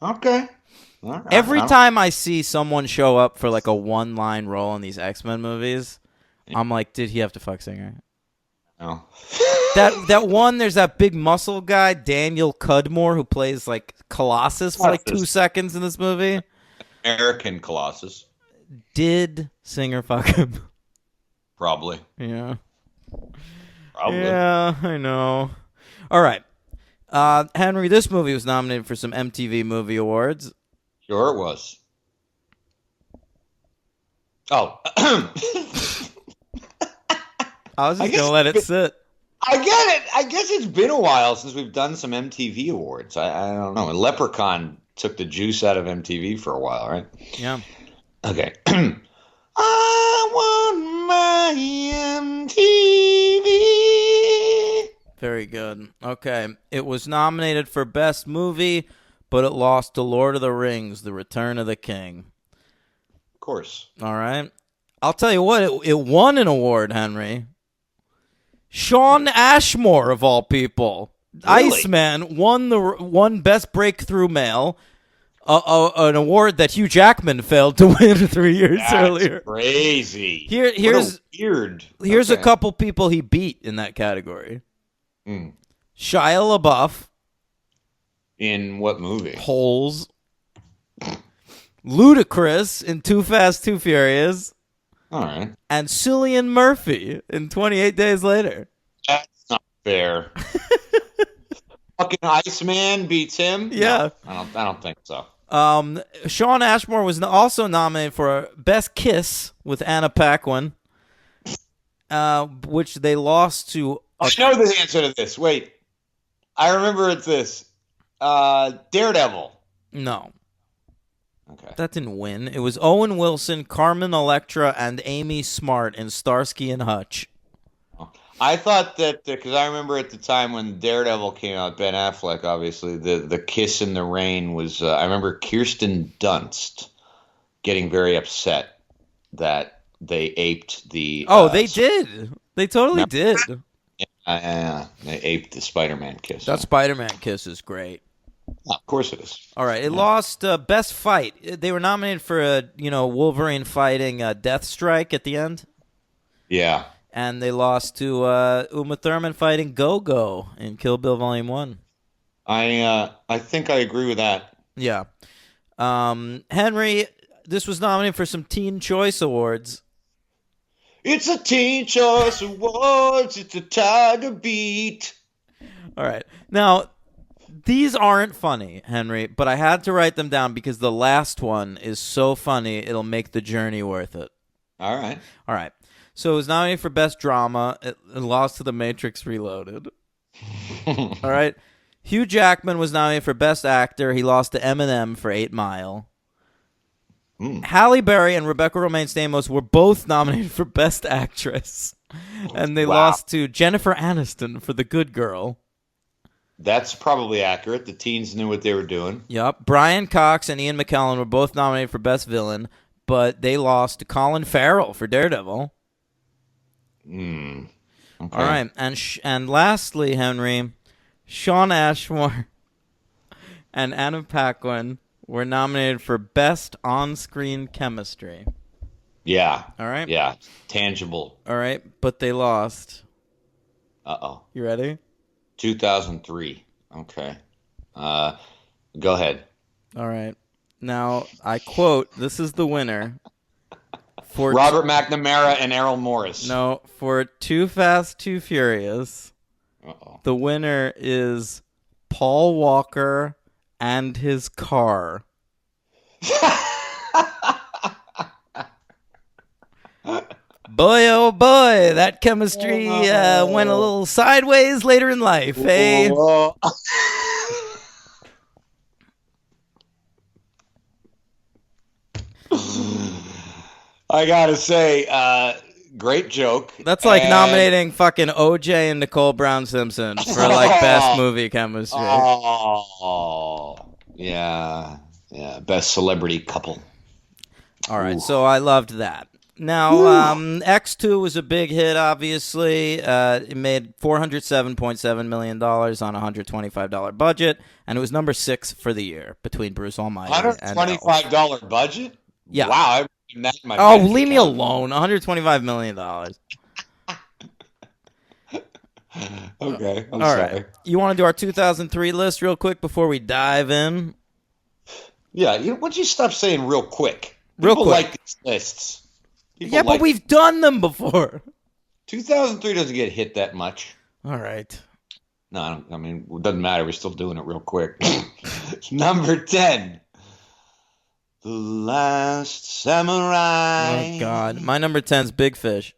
Okay. All right. Every time I see someone show up for like a one-line role in these X-Men movies, I'm like, did he have to fuck Singer? No. That one, there's that big muscle guy, Daniel Cudmore, who plays like Colossus for like 2 seconds in this movie. American Colossus. Did Singer fuck him? Probably. Yeah. Probably. Yeah, I know. All right. Henry, this movie was nominated for some MTV Movie Awards. Sure it was. Oh. I was just guess going to let it sit. I get it. I guess it's been a while since we've done some MTV awards. I don't know. Leprechaun took the juice out of MTV for a while, right? Yeah. Okay. I want my MTV. Very good. Okay. It was nominated for Best Movie, but it lost to Lord of the Rings, The Return of the King. Of course. All right. I'll tell you what, it won an award, Henry. Shawn Ashmore, of all people. Really? Iceman won Best Breakthrough Male, an award that Hugh Jackman failed to win 3 years earlier. Crazy. Here's weird. Here's Okay. a couple people he beat in that category. Mm. Shia LaBeouf, In what movie? Holes. Ludacris in Too Fast, Too Furious. All right. And Cillian Murphy in 28 Days Later. That's not fair. Fucking Iceman beats him? Yeah. No, I don't think so. Shawn Ashmore was also nominated for Best Kiss with Anna Paquin, which they lost to. I know the answer to this. Wait. I remember it's this. Daredevil. No, Okay. that didn't win. It was Owen Wilson, Carmen Electra, and Amy Smart in Starsky and Hutch. I thought that because I remember at the time when Daredevil came out, Ben Affleck, obviously, the Kiss in the Rain was. I remember Kirsten Dunst getting very upset that they aped the. Oh, they did. They totally did. They aped the Spider-Man kiss. That Spider-Man kiss is great. Yeah, of course it is. All right, it lost Best Fight. They were nominated for Wolverine fighting Deathstrike at the end. Yeah. And they lost to Uma Thurman fighting Go-Go in Kill Bill Volume 1. I think I agree with that. Yeah. Henry, this was nominated for some Teen Choice Awards. It's a Teen Choice Awards. It's a Tiger Beat. All right. Now, these aren't funny, Henry, but I had to write them down because the last one is so funny, it'll make the journey worth it. All right. All right. So it was nominated for Best Drama. It lost to The Matrix Reloaded. All right. Hugh Jackman was nominated for Best Actor. He lost to Eminem for 8 Mile. Halle Berry and Rebecca Romaine Stamos were both nominated for Best Actress. And they lost to Jennifer Aniston for The Good Girl. That's probably accurate. The teens knew what they were doing. Yep. Brian Cox and Ian McKellen were both nominated for Best Villain, but they lost to Colin Farrell for Daredevil. Okay. All right. And lastly, Henry, Shawn Ashmore and Anna Paquin were nominated for Best On-Screen Chemistry. Yeah. All right. Yeah. Tangible. All right. But they lost. Uh-oh. You ready? 2003. Okay. Go ahead. All right. Now, I quote, this is the winner. For Robert McNamara and Errol Morris. No, for Too Fast, Too Furious, Uh-oh. the winner is Paul Walker and his car. Boy, oh boy, that chemistry went a little sideways later in life, eh? Whoa. I gotta say, great joke. That's like And- nominating fucking OJ and Nicole Brown Simpson for like best movie chemistry. Oh, yeah, best celebrity couple. All right, so I loved that. Now, X2 was a big hit, obviously. It made $407.7 million on a $125 budget, and it was number 6 for the year between Bruce Almighty and $125 budget? Yeah. Wow, I read that in my Oh, bank leave me account. alone. $125 million. Okay, I'm All sorry. right. You want to do our 2003 list real quick before we dive in? Yeah, why don't you stop saying real quick? Real People quick. like these lists. People Yeah, but like- we've done them before. 2003 doesn't get hit that much. All right. No, I mean, it doesn't matter. We're still doing it real quick. Number 10. The Last Samurai. Oh, God. My number 10 is Big Fish.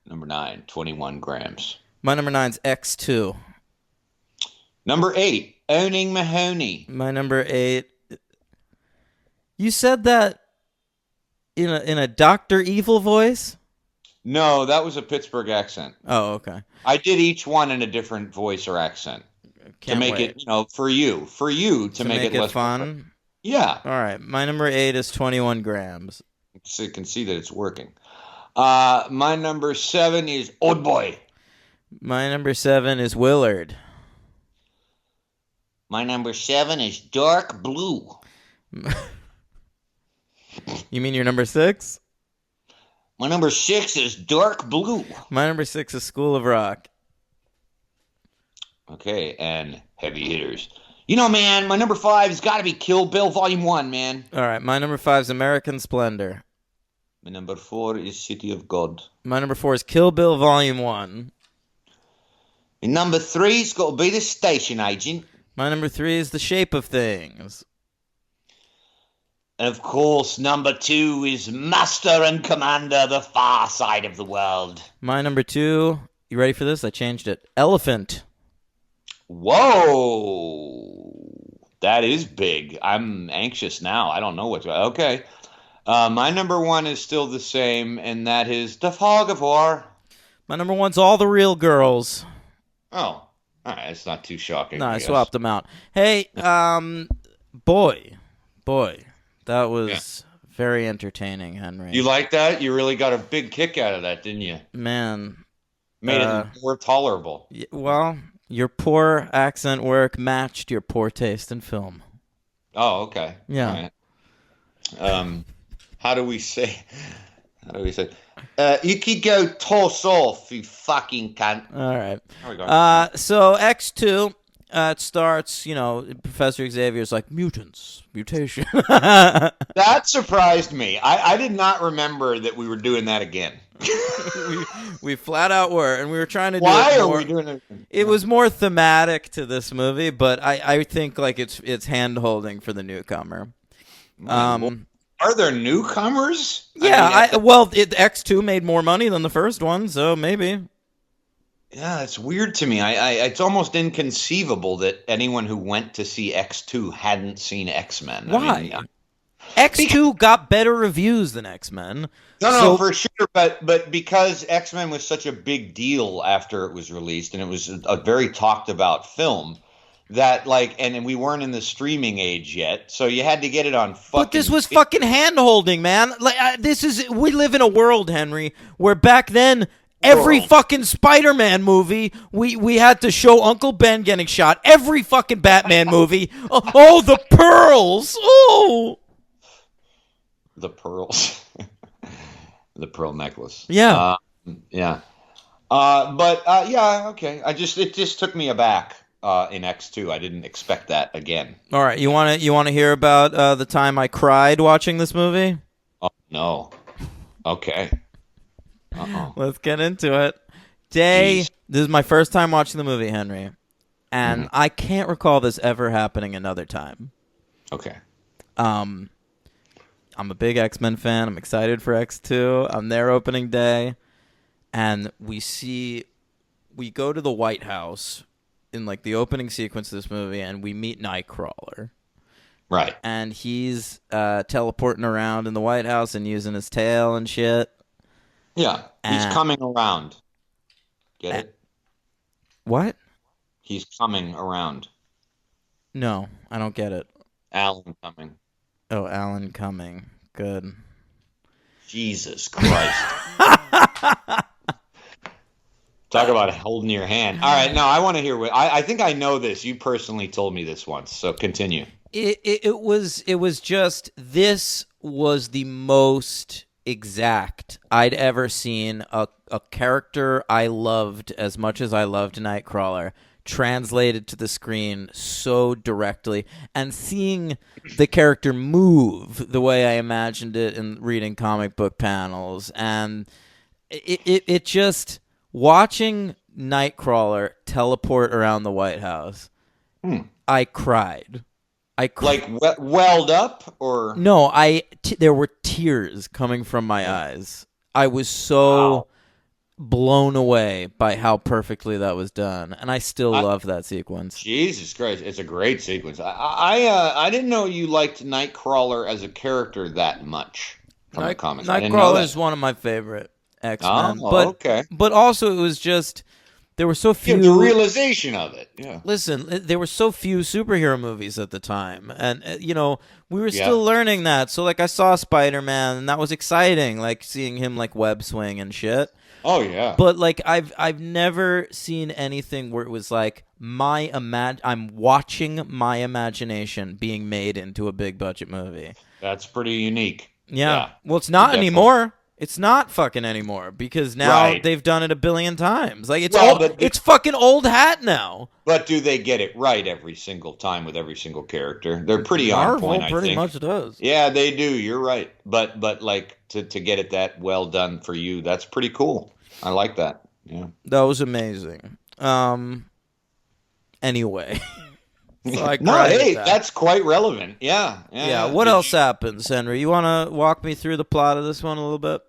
Number 9, 21 grams. My number 9 is X2. Number 8, Owning Mahoney. My number 8. You said that in a Dr. Evil voice? No, that was a Pittsburgh accent. Oh, okay. I did each one in a different voice or accent Can't to make wait. it, for you to make it less fun. Yeah, All right. My number 8 is 21 grams. so you can see that it's working. My number 7 is Old Boy. My number 7 is Willard. My number 7 is Dark Blue. You mean your number 6? My number 6 is Dark Blue. My number 6 is School of Rock. Okay, and heavy hitters. Man, my number 5 has got to be Kill Bill Volume 1, man. All right. My number 5 is American Splendor. My number 4 is City of God. My number 4 is Kill Bill Volume 1. And number 3's got to be The Station Agent. My number 3 is The Shape of Things. And of course, number 2 is Master and Commander, The Far Side of the World. My number 2, you ready for this? I changed it. Elephant. Whoa. That is big. I'm anxious now. I don't know what to... Okay. My number 1 is still the same, and that is The Fog of War. My number 1's All the Real Girls. Oh. All right. It's not too shocking. No, I guess. swapped them out. Hey, boy. That was very entertaining, Henry. You like that? You really got a big kick out of that, didn't you? Man. Made it more tolerable. Well, your poor accent work matched your poor taste in film. Oh, okay. Yeah. All right. How do we say? You could go toss off, you fucking cunt. All right. There we go. So X2, it starts, Professor Xavier's like, mutation. That surprised me. I did not remember that we were doing that again. we flat out were, and we were trying to do Why it are more, we doing it? It was more thematic to this movie, but I think like it's hand holding for the newcomer. Are there newcomers? Yeah, X2 made more money than the first one, so maybe. Yeah, it's weird to me. It's almost inconceivable that anyone who went to see X2 hadn't seen X-Men. Why? X2 got better reviews than X-Men. No, for sure. But because X-Men was such a big deal after it was released, and it was a very talked about film, that and we weren't in the streaming age yet, so you had to get it on fucking. But this was fucking hand holding, man. We live in a world, Henry, where back then every fucking Spider-Man movie, we had to show Uncle Ben getting shot. Every fucking Batman movie. Oh, the pearls. Oh. The pearls. The pearl necklace. Yeah. Yeah. Okay. It just took me aback in X2. I didn't expect that again. All right, you want to hear about the time I cried watching this movie? Oh, no. Okay. Uh-oh. Let's get into it. This is my first time watching the movie, Henry, and I can't recall this ever happening another time. Okay. I'm a big X-Men fan. I'm excited for X2. I'm there opening day, and we go to the White House in the opening sequence of this movie, and we meet Nightcrawler. Right. And he's teleporting around in the White House and using his tail and shit. Yeah, he's coming around. Get it? What? He's coming around. No, I don't get it. Alan Cumming. Oh, Alan Cumming. Good. Jesus Christ. Talk about holding your hand. All right, now I want to hear what I think I know this. You personally told me this once, so continue. It was just, this was the most exact I'd ever seen a character I loved as much as I loved Nightcrawler translated to the screen so directly, and seeing the character move the way I imagined it in reading comic book panels, and it just, watching Nightcrawler teleport around the White House, I cried. Welled up, or no? There were tears coming from my eyes. I was so blown away by how perfectly that was done, and I still love that sequence. Jesus Christ, it's a great sequence. I didn't know you liked Nightcrawler as a character that much from the comics. Nightcrawler is one of my favorite X-Men. Okay. But also, it was just, there were so few. The realization of it. Yeah. Listen, there were so few superhero movies at the time, and we were still learning that. So I saw Spider-Man, and that was exciting, seeing him web swing and shit. Oh yeah. But I've never seen anything where it was I'm watching my imagination being made into a big budget movie. That's pretty unique. Yeah. Well, it's not anymore. It's not fucking anymore, because now they've done it a billion times. It's fucking old hat now. But do they get it right every single time with every single character? They're pretty on point, I think. Pretty much does. Yeah, they do. You're right. But to get it that well done for you, that's pretty cool. I like that. Yeah. That was amazing. Anyway. That's quite relevant. Yeah. What else happens, Henry? You want to walk me through the plot of this one a little bit?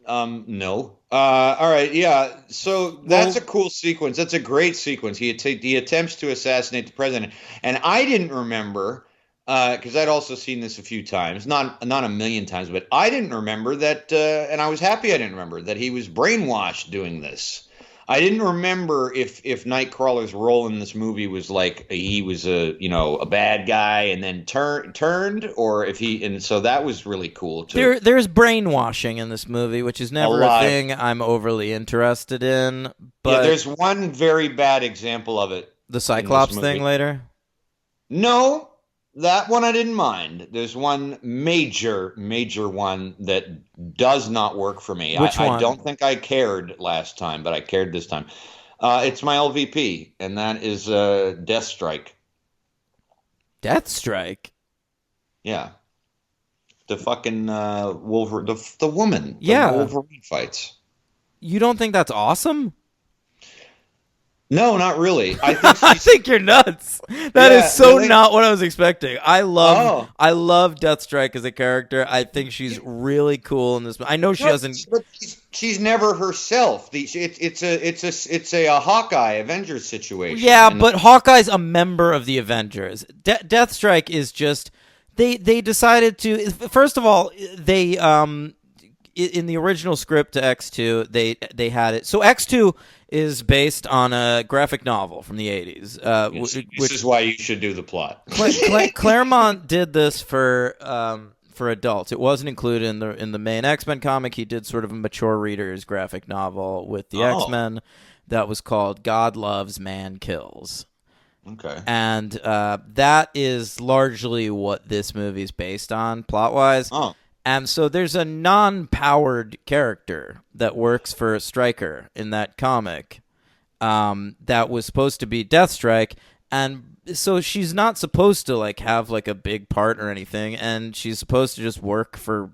No. All right. Yeah. So that's a cool sequence. That's a great sequence. He attempts to assassinate the president, and I didn't remember because I'd also seen this a few times, not a million times, but I didn't remember that, and I was happy I didn't remember that he was brainwashed doing this. I didn't remember if Nightcrawler's role in this movie was he was a bad guy and then turned, or if and so that was really cool too. There's brainwashing in this movie, which is never a thing I'm overly interested in. But there's one very bad example of it. The Cyclops thing later? No. That one I didn't mind. There's one major one that does not work for me. Which one? I don't think I cared last time, but I cared this time. It's my LVP, and that is Deathstrike. Deathstrike? Yeah. The fucking Wolverine, the woman. Yeah. The Wolverine fights. You don't think that's awesome? No, not really. I think you're nuts. That is so really? Not what I was expecting. I love Deathstrike as a character. I think she's really cool in this. I know she doesn't. But she's never herself. It's a Hawkeye Avengers situation. Yeah, but Hawkeye's a member of the Avengers. Deathstrike is just They decided to, first of all, they in the original script to X2, they had it. So X2 is based on a graphic novel from the 80s. This is why you should do the plot. Claremont did this for adults. It wasn't included in the main X-Men comic. He did sort of a mature reader's graphic novel with the X-Men that was called God Loves, Man Kills. Okay. And that is largely what this movie is based on, plot-wise. Oh. And so there's a non-powered character that works for Stryker in that comic that was supposed to be Deathstrike. And so she's not supposed to like have like a big part or anything, and she's supposed to just work for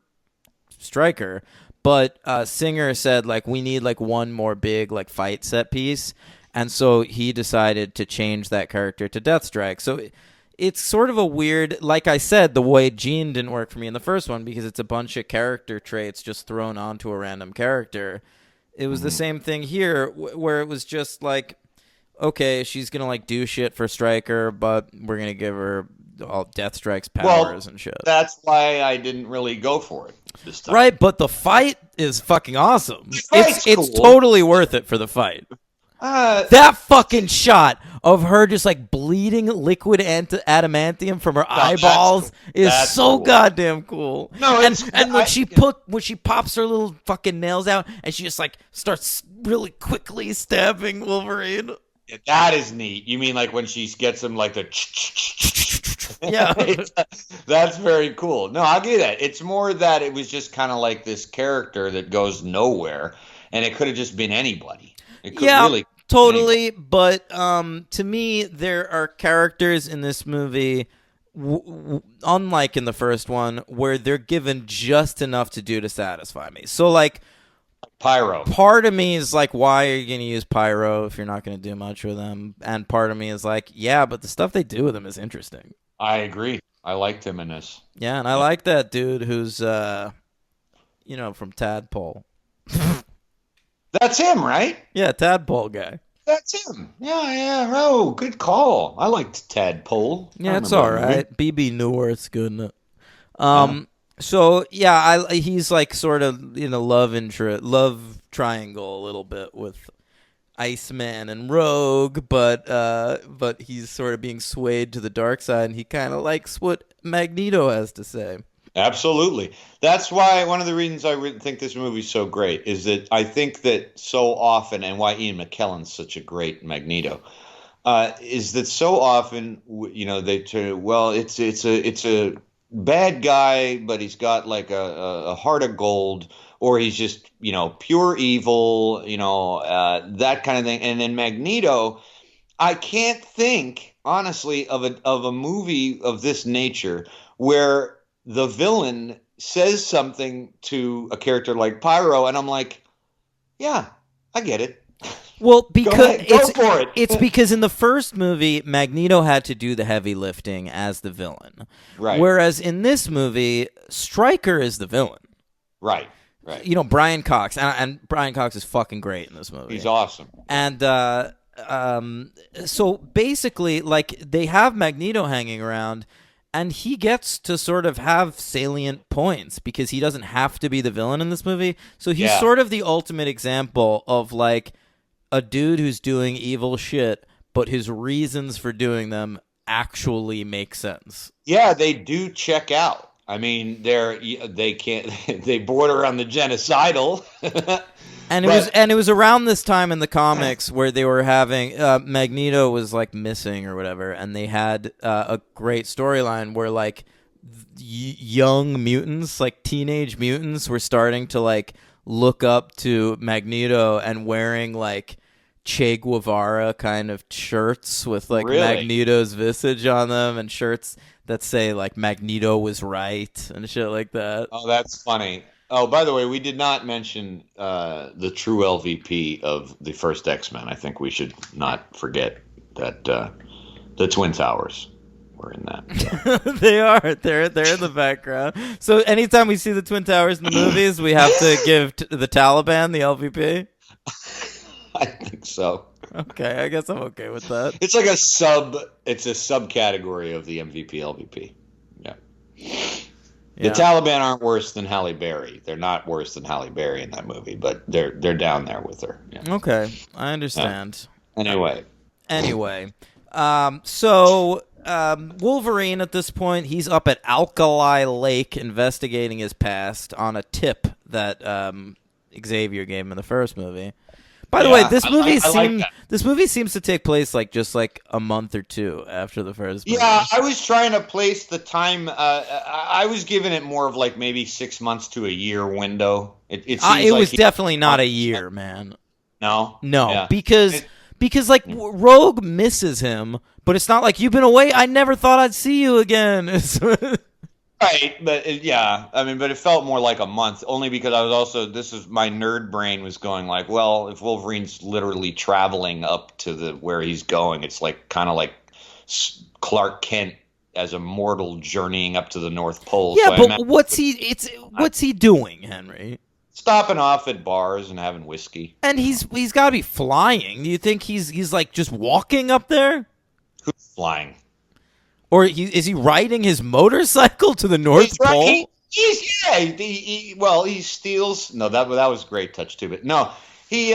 Stryker. But Singer said like we need like one more big like fight set piece. And so he decided to change that character to Deathstrike. So it's sort of a weird, like I said, the way Jean didn't work for me in the first one because it's a bunch of character traits just thrown onto a random character. It was the same thing here where it was just like, okay, she's going to like do shit for Stryker, but we're going to give her all Deathstrike's powers and shit. That's why I didn't really go for it this time. Right, but the fight is fucking awesome. It's cool. totally worth it for the fight. That fucking shot of her just like bleeding liquid adamantium from her eyeballs is so goddamn cool. No, and when she pops her little fucking nails out and she just like starts really quickly stabbing Wolverine. That is neat. You mean like when she gets him like the yeah. That's very cool. No, I'll give you that. It's more that it was just kind of like this character that goes nowhere, and it could have just been anybody. Totally. But to me, there are characters in this movie, unlike in the first one, where they're given just enough to do to satisfy me. So, like, Pyro. Part of me is like, why are you going to use Pyro if you're not going to do much with him? And part of me is like, yeah, but the stuff they do with him is interesting. I agree. I liked him in this. Yeah, and I like that dude who's, from Tadpole. That's him, right? Yeah, Tadpole guy. That's him. Yeah. Oh, good call. I liked Tadpole. Yeah, it's all right. BB Newirth's good in it. So yeah, he's like sort of in a love triangle a little bit with Iceman and Rogue, but he's sort of being swayed to the dark side, and he kind of likes what Magneto has to say. Absolutely. That's why one of the reasons I think this movie's so great is that I think that so often, and why Ian McKellen's such a great Magneto, is that so often, it's a bad guy, but he's got like a heart of gold, or he's just, pure evil, that kind of thing. And then Magneto, I can't think, honestly, of a movie of this nature where the villain says something to a character like Pyro, and I'm like, yeah, I get it. Well, because Go for it. It's because in the first movie, Magneto had to do the heavy lifting as the villain. Right. Whereas in this movie, Stryker is the villain. Right. Brian Cox. And Brian Cox is fucking great in this movie. He's awesome. And so basically, like, they have Magneto hanging around, and he gets to sort of have salient points because he doesn't have to be the villain in this movie. So he's sort of the ultimate example of, like, a dude who's doing evil shit, but his reasons for doing them actually make sense. Yeah, they do check out. I mean, they border on the genocidal. And it was around this time in the comics where they were having Magneto was like missing or whatever, and they had a great storyline where like young mutants, like teenage mutants, were starting to like look up to Magneto and wearing like Che Guevara kind of shirts with like Magneto's visage on them, and shirts that say like Magneto was right and shit like that. Oh, that's funny. Oh, by the way, we did not mention the true LVP of the first X-Men. I think we should not forget that the Twin Towers were in that. They are. They're in the background. So anytime we see the Twin Towers in the movies, we have to give the Taliban the LVP? I think so. Okay, I guess I'm okay with that. It's like it's a subcategory of the MVP LVP. Yeah. The Taliban aren't worse than Halle Berry. They're not worse than Halle Berry in that movie, but they're down there with her. Yeah. Okay, I understand. Anyway. So Wolverine at this point, he's up at Alkali Lake investigating his past on a tip that Xavier gave him in the first movie. By the way, this movie seems to take place just a month or two after the first movie. Yeah, I was trying to place the time. I was giving it more of maybe 6 months to a year window. It was definitely not a year, man. No, yeah. because Rogue misses him, but it's not like you've been away. I never thought I'd see you again. Right, but but it felt more like a month, only because I was also, my nerd brain was going well, if Wolverine's literally traveling up to where he's going, it's kind of like Clark Kent as a mortal journeying up to the North Pole. Yeah, so but what's he doing, Henry? Stopping off at bars and having whiskey. And he's got to be flying. Do you think he's just walking up there? Who's flying? Or is he riding his motorcycle to the North Pole? He steals. No, that was a great touch too. But no, he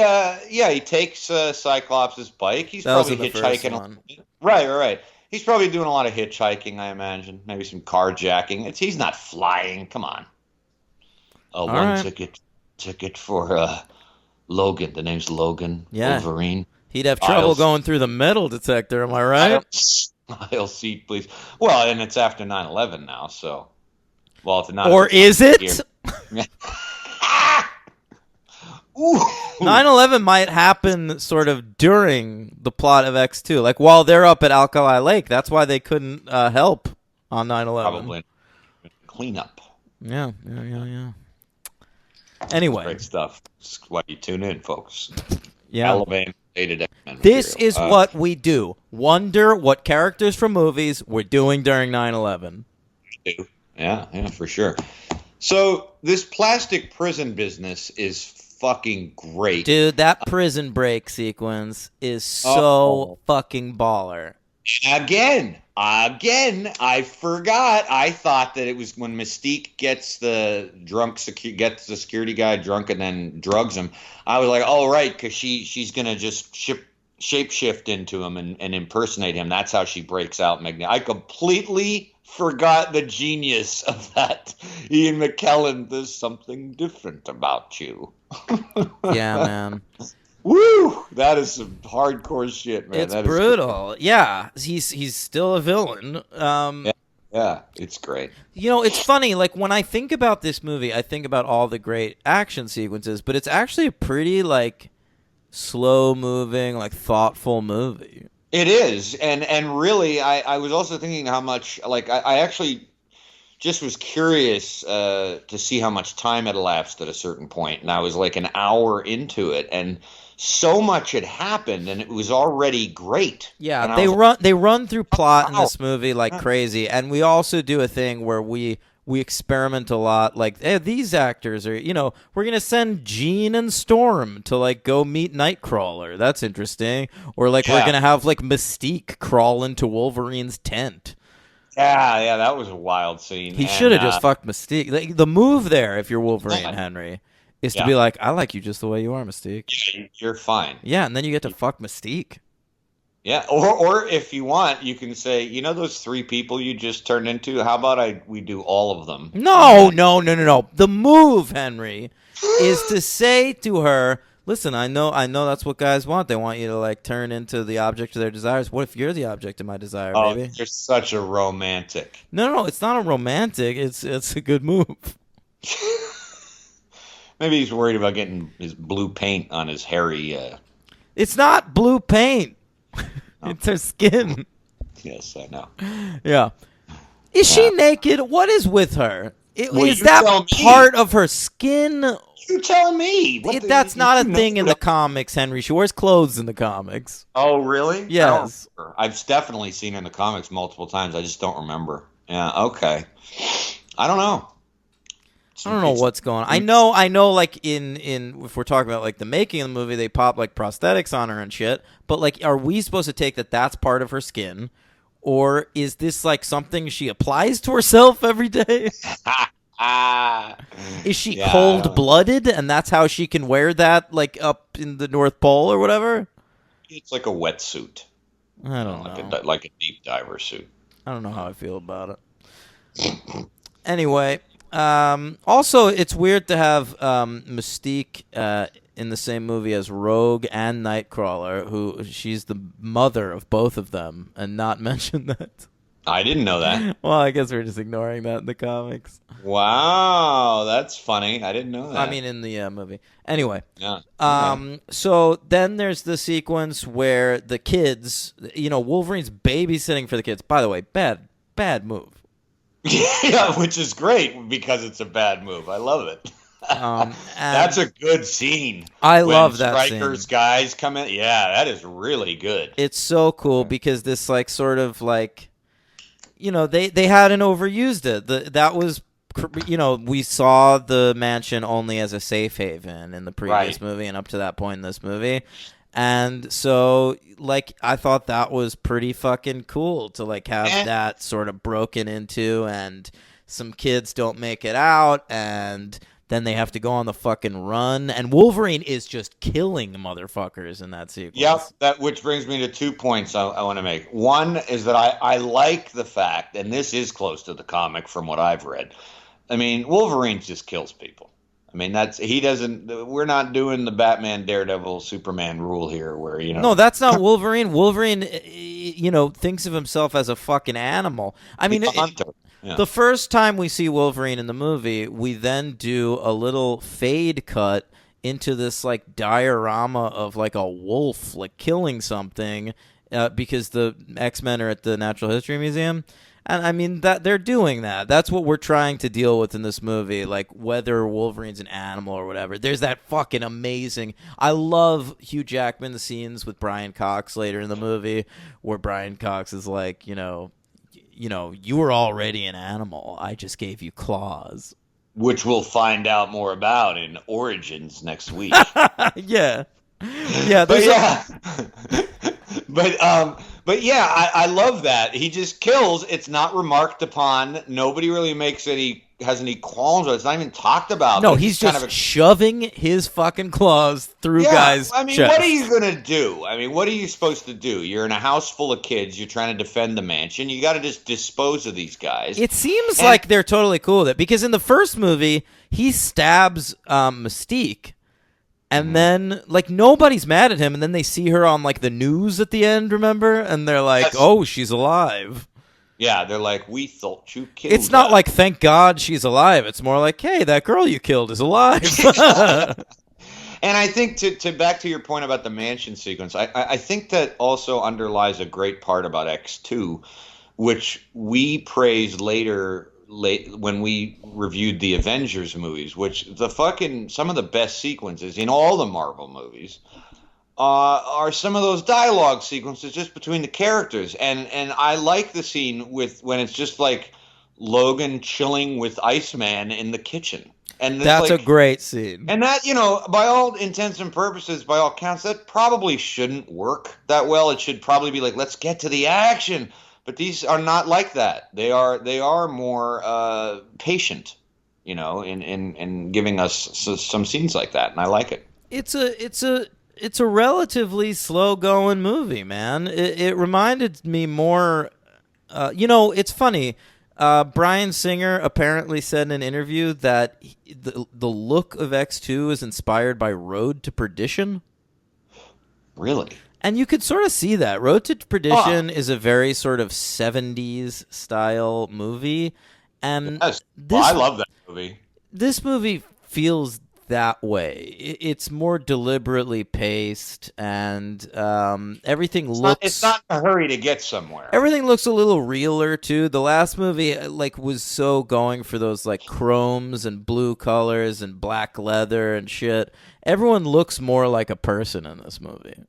takes Cyclops' bike. He's probably hitchhiking. Right. He's probably doing a lot of hitchhiking, I imagine. Maybe some carjacking. He's not flying. Come on. Ticket for Logan. The name's Logan. Yeah. Wolverine. He'd have trouble going through the metal detector. Am I right? Aisle seat, please. Well, and it's after 9/11 now, so. Well, it's not. Or is it? 9/11 might happen sort of during the plot of X2. While they're up at Alkali Lake. That's why they couldn't help on 9/11. Probably. Cleanup. Yeah. Anyway. Great stuff. That's why you tune in, folks. Yeah. Elevated X-Men this material. Is what we do. Wonder what characters from movies were doing during 9/11. Yeah, for sure. So this plastic prison business is fucking great. Dude, that prison break sequence is so fucking baller. Again, I forgot. I thought that it was when Mystique gets the security guy drunk and then drugs him. I was like, oh, right, because she's going to just shapeshift into him and impersonate him. That's how she breaks out Magneto. I completely forgot the genius of that. Ian McKellen, there's something different about you. Yeah, man. Woo! That is some hardcore shit, man. It's brutal. Yeah, he's still a villain. Yeah, it's great. It's funny. When I think about this movie, I think about all the great action sequences, but it's actually a pretty slow-moving, thoughtful movie. It is, and really, I was also thinking how much I actually just was curious to see how much time had elapsed at a certain point, and I was an hour into it, and so much had happened, and it was already great. Yeah, they run through plot in this movie like crazy, and we also do a thing where we experiment a lot. Hey, these actors are, we're gonna send Jean and Storm to go meet Nightcrawler. That's interesting. Or we're gonna have Mystique crawl into Wolverine's tent. Yeah, that was a wild scene. He should have just fucked Mystique. The move there, if you're Wolverine, Henry, is to be I like you just the way you are, Mystique. Yeah, you're fine. Yeah, and then you get to fuck Mystique. Yeah, or if you want, you can say, those 3 people you just turned into, how about we do all of them? No. The move, Henry, is to say to her, listen, I know that's what guys want. They want you to turn into the object of their desires. What if you're the object of my desire, baby? You're such a romantic. No, it's not a romantic. It's a good move. Maybe he's worried about getting his blue paint on his hairy... It's not blue paint. It's her skin. Yes, I know. Yeah. Is she naked? What is with her? Is that part of her skin? You tell me. That's not a thing in the comics, Henry. She wears clothes in the comics. Oh, really? Yes. I've definitely seen her in the comics multiple times. I just don't remember. Yeah, okay. I don't know. I don't know what's going on. I know in if we're talking about the making of the movie, they pop prosthetics on her and shit, but are we supposed to take that that's part of her skin, or is this like something she applies to herself every day? Ah, Is she yeah, cold-blooded, and that's how she can wear that, like, up in the North Pole or whatever? it's like a wetsuit, I don't know. like a deep diver suit. I don't know how I feel about it. Anyway, also, it's weird to have Mystique in the same movie as Rogue and Nightcrawler, who she's the mother of both of them, and not mention that. I didn't know that. Well, I guess we're just ignoring that in the comics. Wow, that's funny. I didn't know that. I mean, in the movie. Anyway, yeah. Okay. so then there's the sequence where the kids, Wolverine's babysitting for the kids. By the way, bad move. Yeah, which is great because it's a bad move. I love it. And That's a good scene. I when love that Stryker's scene. guys come in. Yeah, that is really good. It's so cool because this like sort of like, they hadn't overused it. That was, we saw the mansion only as a safe haven in the previous Right. movie and up to that point in this movie. And so, like, I thought that was pretty fucking cool to, like, have that sort of broken into, and some kids don't make it out, and then they have to go on the fucking run. And Wolverine is just killing motherfuckers in that sequence. Yep, which brings me to 2 points I want to make. One is that I like the fact, and this is close to the comic from what I've read. I mean, Wolverine just kills people. I mean, we're not doing the Batman, Daredevil, Superman rule here where, No, that's not Wolverine. Wolverine, thinks of himself as a fucking animal. I mean, he's a hunter. Yeah. the first time we see Wolverine in the movie, we then do a little fade cut into this, like, diorama of, like, a wolf, like, killing something because the X-Men are at the Natural History Museum. And I mean that they're doing that. That's what we're trying to deal with in this movie, like whether Wolverine's an animal or whatever. There's that fucking amazing. I love Hugh Jackman, the scenes with Brian Cox later in the movie where Brian Cox is like, you were already an animal. I just gave you claws. Which we'll find out more about in Origins next week. Yeah. Yeah, But yeah. But yeah, I love that. He just kills. It's not remarked upon. Nobody really has any qualms or it's not even talked about. No, but he's just shoving his fucking claws through guys' I mean, chests. what are you going to do? I mean, what are you supposed to do? You're in a house full of kids. You're trying to defend the mansion. You got to just dispose of these guys. It seems like they're totally cool with it because in the first movie, he stabs Mystique. And then, like, nobody's mad at him, and then they see her on, like, the news at the end, remember? And they're like, oh, she's alive. Yeah, they're like, we thought you killed It's not her. like, thank God she's alive. It's more like, hey, that girl you killed is alive. And I think to back to your point about the mansion sequence, I think that also underlies a great part about X2, which we praised later when we reviewed the Avengers movies, which some of the best sequences in all the Marvel movies are some of those dialogue sequences just between the characters. And I like the scene when it's just like Logan chilling with Iceman in the kitchen. And That's a great scene. And that, by all intents and purposes, by all counts, that probably shouldn't work that well. It should probably be like, let's get to the action. But these are not like that. They are more patient, in giving us some scenes like that, and I like it. It's a relatively slow going movie, man. It reminded me more. It's funny. Bryan Singer apparently said in an interview that the look of X2 is inspired by Road to Perdition. Really? And you could sort of see that. Road to Perdition is a very sort of 70s style movie. And Yes. I love that movie. This movie feels that way. It's more deliberately paced, and everything It's not in a hurry to get somewhere. Everything looks a little realer too. The last movie was so going for those like chromes and blue colors and black leather and shit. Everyone looks more like a person in this movie.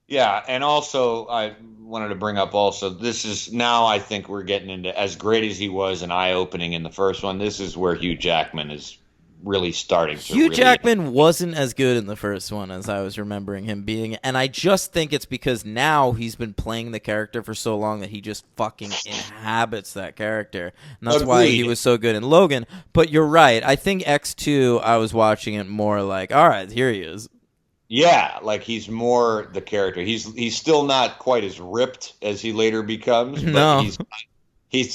Yeah, and also I wanted to bring up also this is now I think we're getting into as great as he was and eye-opening in the first one. This is where Hugh Jackman is really starting to. Hugh really Jackman wasn't as good in the first one as I was remembering him being, and I just think it's because now he's been playing the character for so long that he just fucking inhabits that character, and that's why he Agreed. was so good in Logan. But you're right. I think X2, I was watching it more like, all right, here he is. Yeah, like he's more the character. He's still not quite as ripped as he later becomes, but No. he's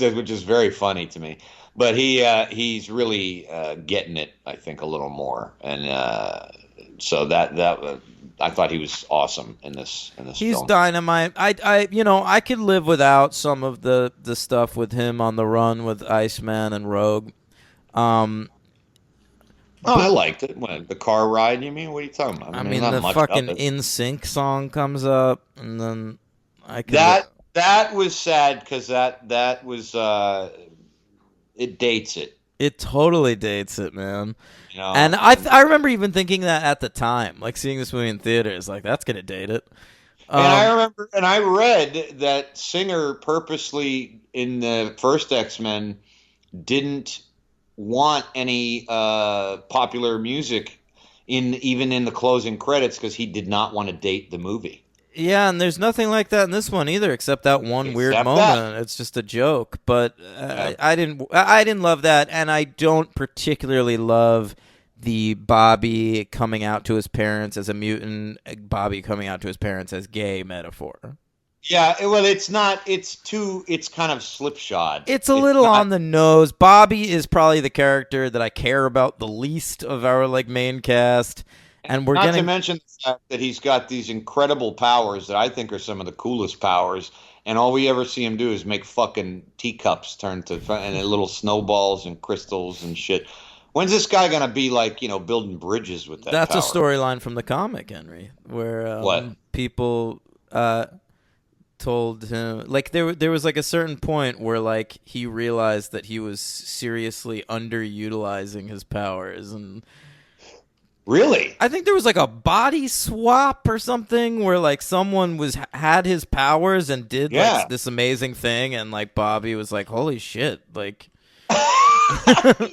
which is very funny to me. But he's really getting it, I think, a little more, and so that I thought he was awesome in this He's film. dynamite. I could live without some of the stuff with him on the run with Iceman and Rogue. I liked it. When the car ride, you mean? What are you talking about? I mean, not the much fucking of it. In Sync song comes up, and then I could That was sad because that was it dates it. it totally dates it, man. You know? And I remember even thinking that at the time, like seeing this movie in theaters, like that's gonna date it. And I remember, and I read that Singer purposely in the first X-Men didn't want any popular music even in the closing credits because he did not want to date the movie. Yeah, and there's nothing like that in this one either, except that one weird Except moment. that. It's just a joke, but I didn't love that, and I don't particularly love the Bobby coming out to his parents as a mutant, Bobby coming out to his parents as gay metaphor. Yeah, well, it's not. It's kind of slipshod. It's a little on the nose. Bobby is probably the character that I care about the least of our main cast, and we're Not getting to mention the fact that he's got these incredible powers that I think are some of the coolest powers, and all we ever see him do is make fucking teacups turn to and little snowballs and crystals and shit. When's this guy gonna be building bridges with that? That's power? a storyline from the comic, Henry, where What? people told him there was a certain point where he realized that he was seriously underutilizing his powers, and Really? I think there was a body swap or something where someone had his powers and did Yeah. this amazing thing, and Bobby was like, holy shit,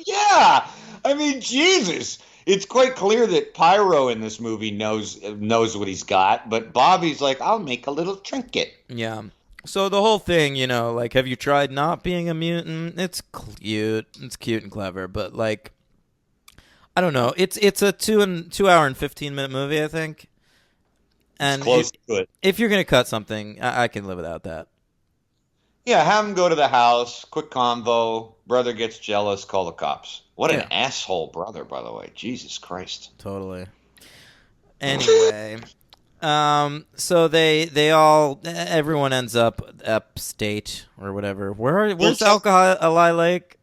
Yeah. I mean, Jesus. It's quite clear that Pyro in this movie knows what he's got, but Bobby's like, I'll make a little trinket. Yeah. So the whole thing, have you tried not being a mutant? It's cute. It's cute and clever, but I don't know. It's a 2 hour and 15-minute movie, I think. And It's close to it. if you're gonna cut something, I can live without that. Yeah, have him go to the house, quick convo, brother gets jealous, call the cops. What an asshole brother, by the way. Jesus Christ. Totally. Anyway, so everyone ends up upstate or whatever. Where's Alkali Lake?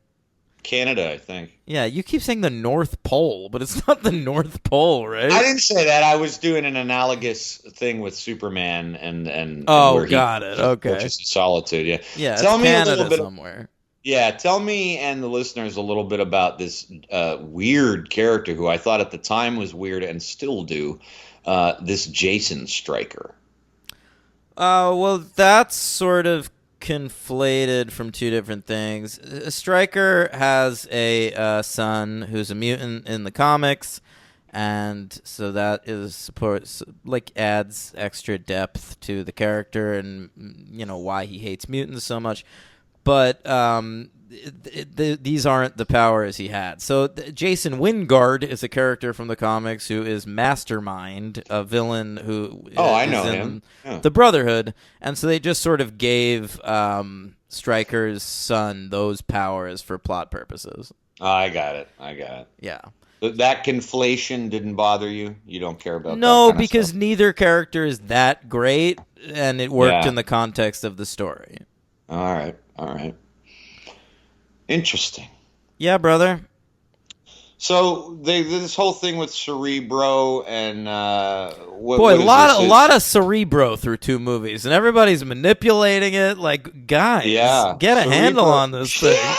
Canada, I think. Yeah, you keep saying the North Pole, but it's not the North Pole, right? I didn't say that. I was doing an analogous thing with Superman and Oh, where he got it. Okay. purchased solitude. Yeah. Yeah, Tell it's me Canada a little bit. somewhere. Yeah, tell me and the listeners a little bit about this weird character who I thought at the time was weird and still do. This Jason Stryker. Well, that's sort of conflated from two different things. Stryker has a son who's a mutant in the comics, and so that is adds extra depth to the character and why he hates mutants so much. But these aren't the powers he had. So Jason Wingard is a character from the comics who is Mastermind, a villain who I is know in him. Yeah. the Brotherhood. And so they just sort of gave Stryker's son those powers for plot purposes. Oh, I got it. Yeah. That conflation didn't bother you? You don't care about No, that kind of because stuff? neither character is that great, and it worked Yeah. in the context of the story. All right. Interesting. Yeah, brother. So this whole thing with Cerebro and what, Boy, what a is lot this? a lot of Cerebro through two movies, and everybody's manipulating it. Guys, Yeah, get a Cerebro- handle on this thing.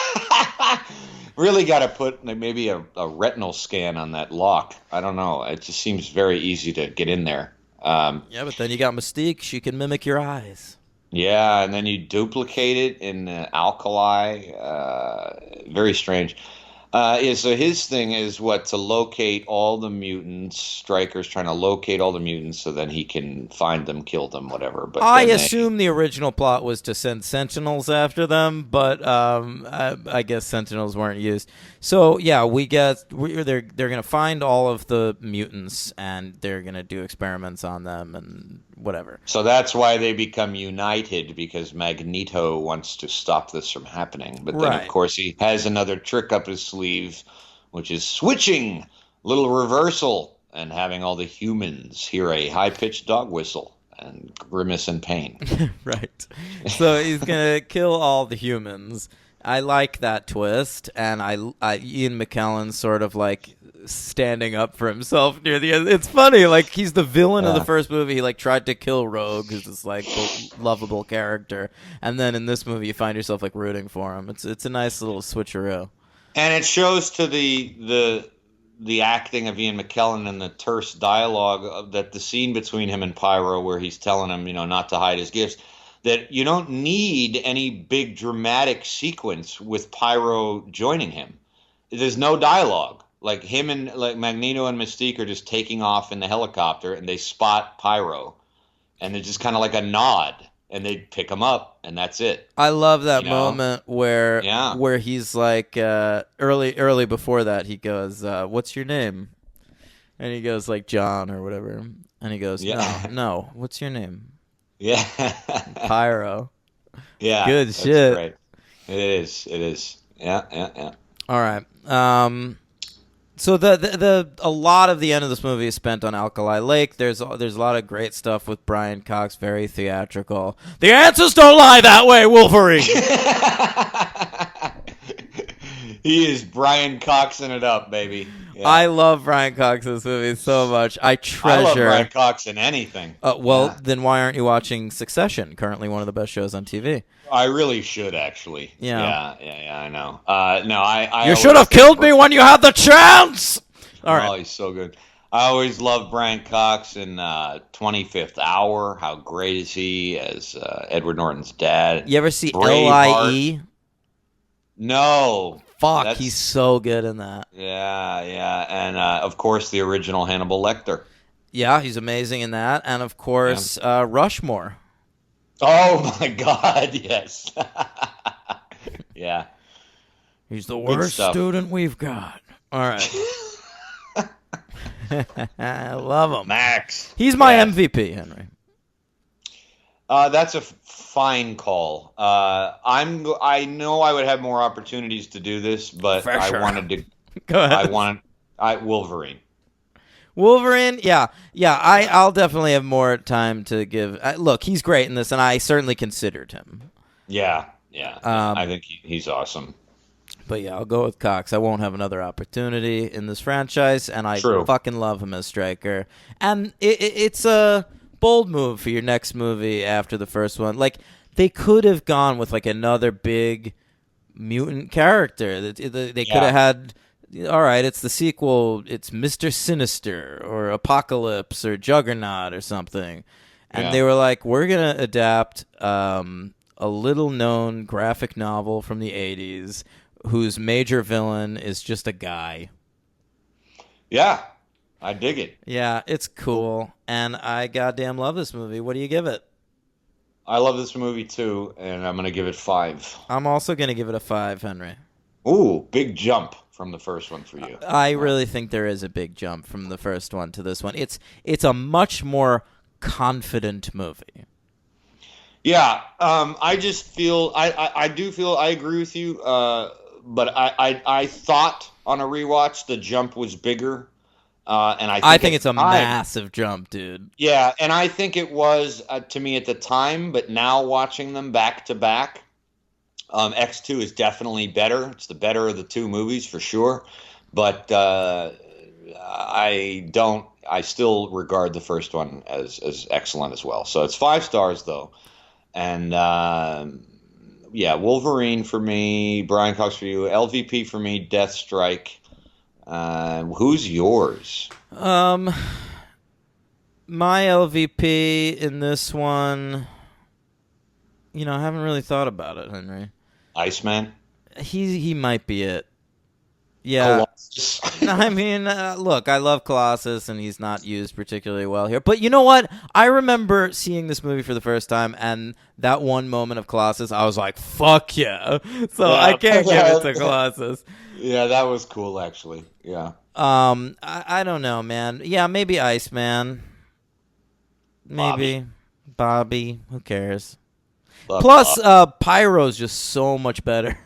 Really got to put maybe a retinal scan on that lock. I don't know. It just seems very easy to get in there. Yeah, but then you got Mystique. She can mimic your eyes. Yeah, and then you duplicate it in Alkali. Very strange. Yeah, so his thing is what to locate all the mutants. Stryker's trying to locate all the mutants so then he can find them, kill them, whatever. But I then they, assume the original plot was to send Sentinels after them, but I guess Sentinels weren't used. So yeah, they're gonna find all of the mutants and they're gonna do experiments on them and whatever. so that's why they become united because Magneto wants to stop this from happening. But then, of Right. course, he has another trick up his sleeve, which is switching, little reversal, and having all the humans hear a high-pitched dog whistle and grimace in pain. Right. So he's gonna kill all the humans. I like that twist, and Ian McKellen sort of like standing up for himself near the end. It's funny, like he's the villain of the Yeah. first movie. He like tried to kill Rogue, who's this like lovable character, and then in this movie you find yourself like rooting for him. It's a nice little switcheroo. And it shows to the acting of Ian McKellen and the terse dialogue that the scene between him and Pyro, where he's telling him, not to hide his gifts, that you don't need any big dramatic sequence with Pyro joining him. There's no dialogue. Like him and like Magneto and Mystique are just taking off in the helicopter, and they spot Pyro, and it's just kind of like a nod, and they pick him up, and that's it. I love that You know? moment where Yeah. where he's like early before that he goes, "What's your name?" And he goes like John or whatever, and he goes, Yeah. no, what's your name? Yeah, Pyro. yeah, Good that's shit. Great. It is. It is. Yeah, yeah, yeah. All right. So the a lot of the end of this movie is spent on Alkali Lake. There's a lot of great stuff with Brian Cox, very theatrical. The answers don't lie that way, Wolverine. He is Brian Coxing it up, baby. Yeah. I love Brian Cox in this movie so much. I I love treasure. Brian Cox in anything. Well, Yeah. then why aren't you watching Succession? Currently one of the best shows on TV. I really should actually. Yeah. Yeah. I know. No, I. You always should have think killed me when you had the chance. All Oh, right. he's so good. I always love Brian Cox in 25th Hour. How great is he as Edward Norton's dad? You ever see Braveheart. LIE? No. Fuck, That's- he's so good in that. Yeah. And of course, the original Hannibal Lecter. Yeah, he's amazing in that. And of course, Rushmore. Oh my God, yes. Yeah. He's the worst stuff. student we've got. All right. I love him. Max. He's my Yeah. MVP, Henry. That's a fine call. I know I would have more opportunities to do this, but For sure. I wanted to. Go ahead. Wolverine. Wolverine, yeah. I'll definitely have more time to give. Look, he's great in this, and I certainly considered him. Yeah. Um, I think he's awesome. But yeah, I'll go with Cox. I won't have another opportunity in this franchise, and I True. fucking love him as Stryker. And it's a bold move for your next movie after the first one. Like, they could have gone with, like, another big mutant character. They could have had, all right, it's the sequel, it's Mr. Sinister or Apocalypse or Juggernaut or something. And Yeah. they were like, we're going to adapt a little-known graphic novel from the 80s whose major villain is just a guy. Yeah, I dig it. Yeah, it's cool, and I goddamn love this movie. What do you give it? I love this movie too, and I'm gonna give it 5. I'm also going to give it a 5, Henry. Ooh, big jump from the first one for you. I really think there is a big jump from the first one to this one. It's a much more confident movie. Yeah, I just feel I do feel I agree with you, but I thought on a rewatch the jump was bigger, and I think it's a time- massive jump, dude. Yeah, and I think it was to me at the time, but now watching them back to back, X2 is definitely better. It's the better of the two movies for sure, but I still regard the first one as excellent as well. So it's 5 stars though, and yeah, Wolverine for me, Brian Cox for you, LVP for me, Deathstrike. Who's yours? My LVP in this one, I haven't really thought about it, Henry. Iceman. He might be it. Yeah. Colossus. I mean, look, I love Colossus, and he's not used particularly well here. But you know what? I remember seeing this movie for the first time, and that one moment of Colossus, I was like, fuck yeah. So Yeah. I can't give it to Colossus. Yeah, that was cool, actually. Yeah. I don't know, man. Yeah, maybe Iceman. Maybe Bobby. Who cares? Plus, Pyro's just so much better.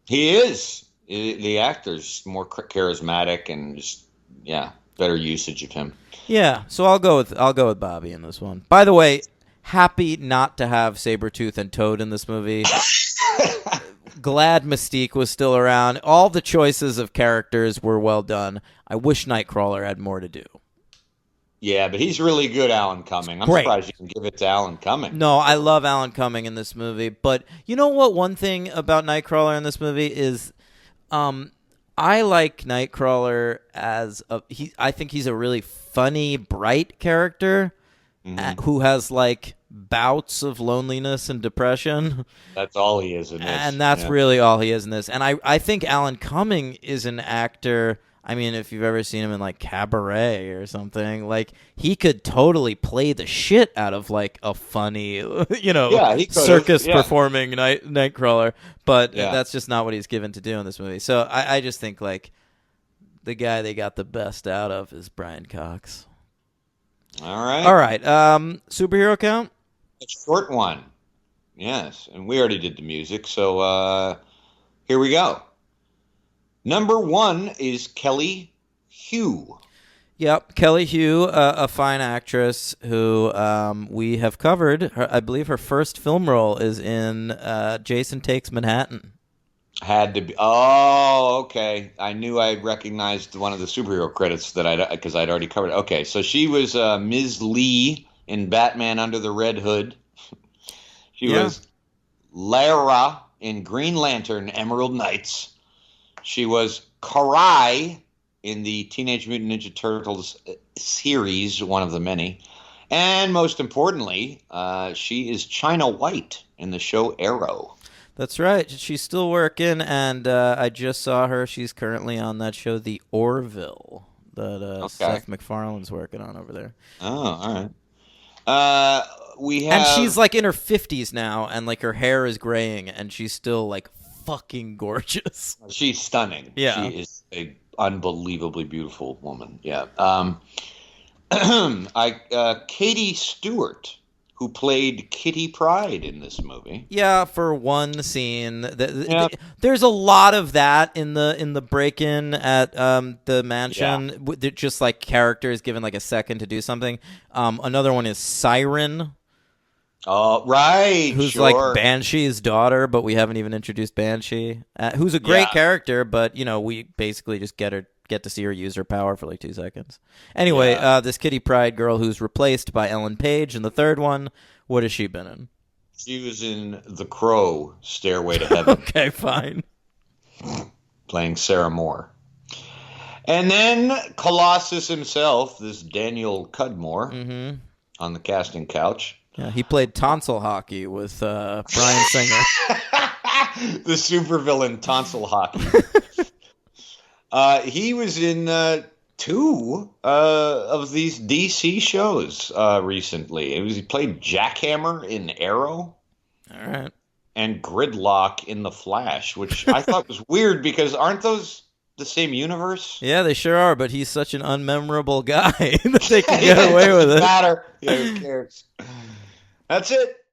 He is. The actor's more charismatic and just, yeah, better usage of him. Yeah, so I'll go with Bobby in this one. By the way, happy not to have Sabretooth and Toad in this movie. Glad Mystique was still around. All the choices of characters were well done. I wish Nightcrawler had more to do. Yeah, but he's really good, Alan Cumming. I'm surprised you can give it to Alan Cumming. No, I love Alan Cumming in this movie. But you know what? One thing about Nightcrawler in this movie is I like Nightcrawler as I think he's a really funny, bright character who has like bouts of loneliness and depression. That's all he is in this. And that's really all he is in this. And I think Alan Cumming is an actor. I mean, if you've ever seen him in like Cabaret or something, like he could totally play the shit out of like a funny, circus performing Nightcrawler. But that's just not what he's given to do in this movie. So I just think like the guy they got the best out of is Brian Cox. All right. All right. Superhero count? A short one. Yes. And we already did the music. So here we go. Number 1 is Kelly Hu. Yep, Kelly Hu, a fine actress who we have covered. I believe her first film role is in Jason Takes Manhattan. Had to be. Oh, okay. I knew I recognized one of the superhero credits because I'd already covered it. Okay, so she was Ms. Lee in Batman Under the Red Hood. She was Lara in Green Lantern Emerald Knights. She was Karai in the Teenage Mutant Ninja Turtles series, one of the many. And most importantly, she is China White in the show Arrow. That's right. She's still working, and I just saw her. She's currently on that show, The Orville, that Seth MacFarlane's working on over there. Oh, all right. And she's like in her 50s now, and like her hair is graying, and she's still like fucking gorgeous. She's stunning. Yeah. She is an unbelievably beautiful woman. Yeah. Katie Stewart, who played Kitty Pryde in this movie. Yeah, for one scene. There's a lot of that in the break-in at the mansion. Yeah. Just like characters given like a second to do something. Another one is Siren. Oh, right. Who's like Banshee's daughter, but we haven't even introduced Banshee. Who's a great character, but we basically just get to see her use her power for like 2 seconds. Anyway, this Kitty Pryde girl who's replaced by Ellen Page in the third one. What has she been in? She was in The Crow, Stairway to Heaven. Okay, fine. Playing Sarah Moore. And then Colossus himself, this Daniel Cudmore, on the casting couch. Yeah, he played tonsil hockey with Bryan Singer. The supervillain tonsil hockey. He was in 2 of these DC shows recently. He played Jackhammer in Arrow. All right. And Gridlock in The Flash, which I thought was weird because aren't those the same universe? Yeah, they sure are, but he's such an unmemorable guy that they can get away with it. Matter. Yeah, who cares? That's it.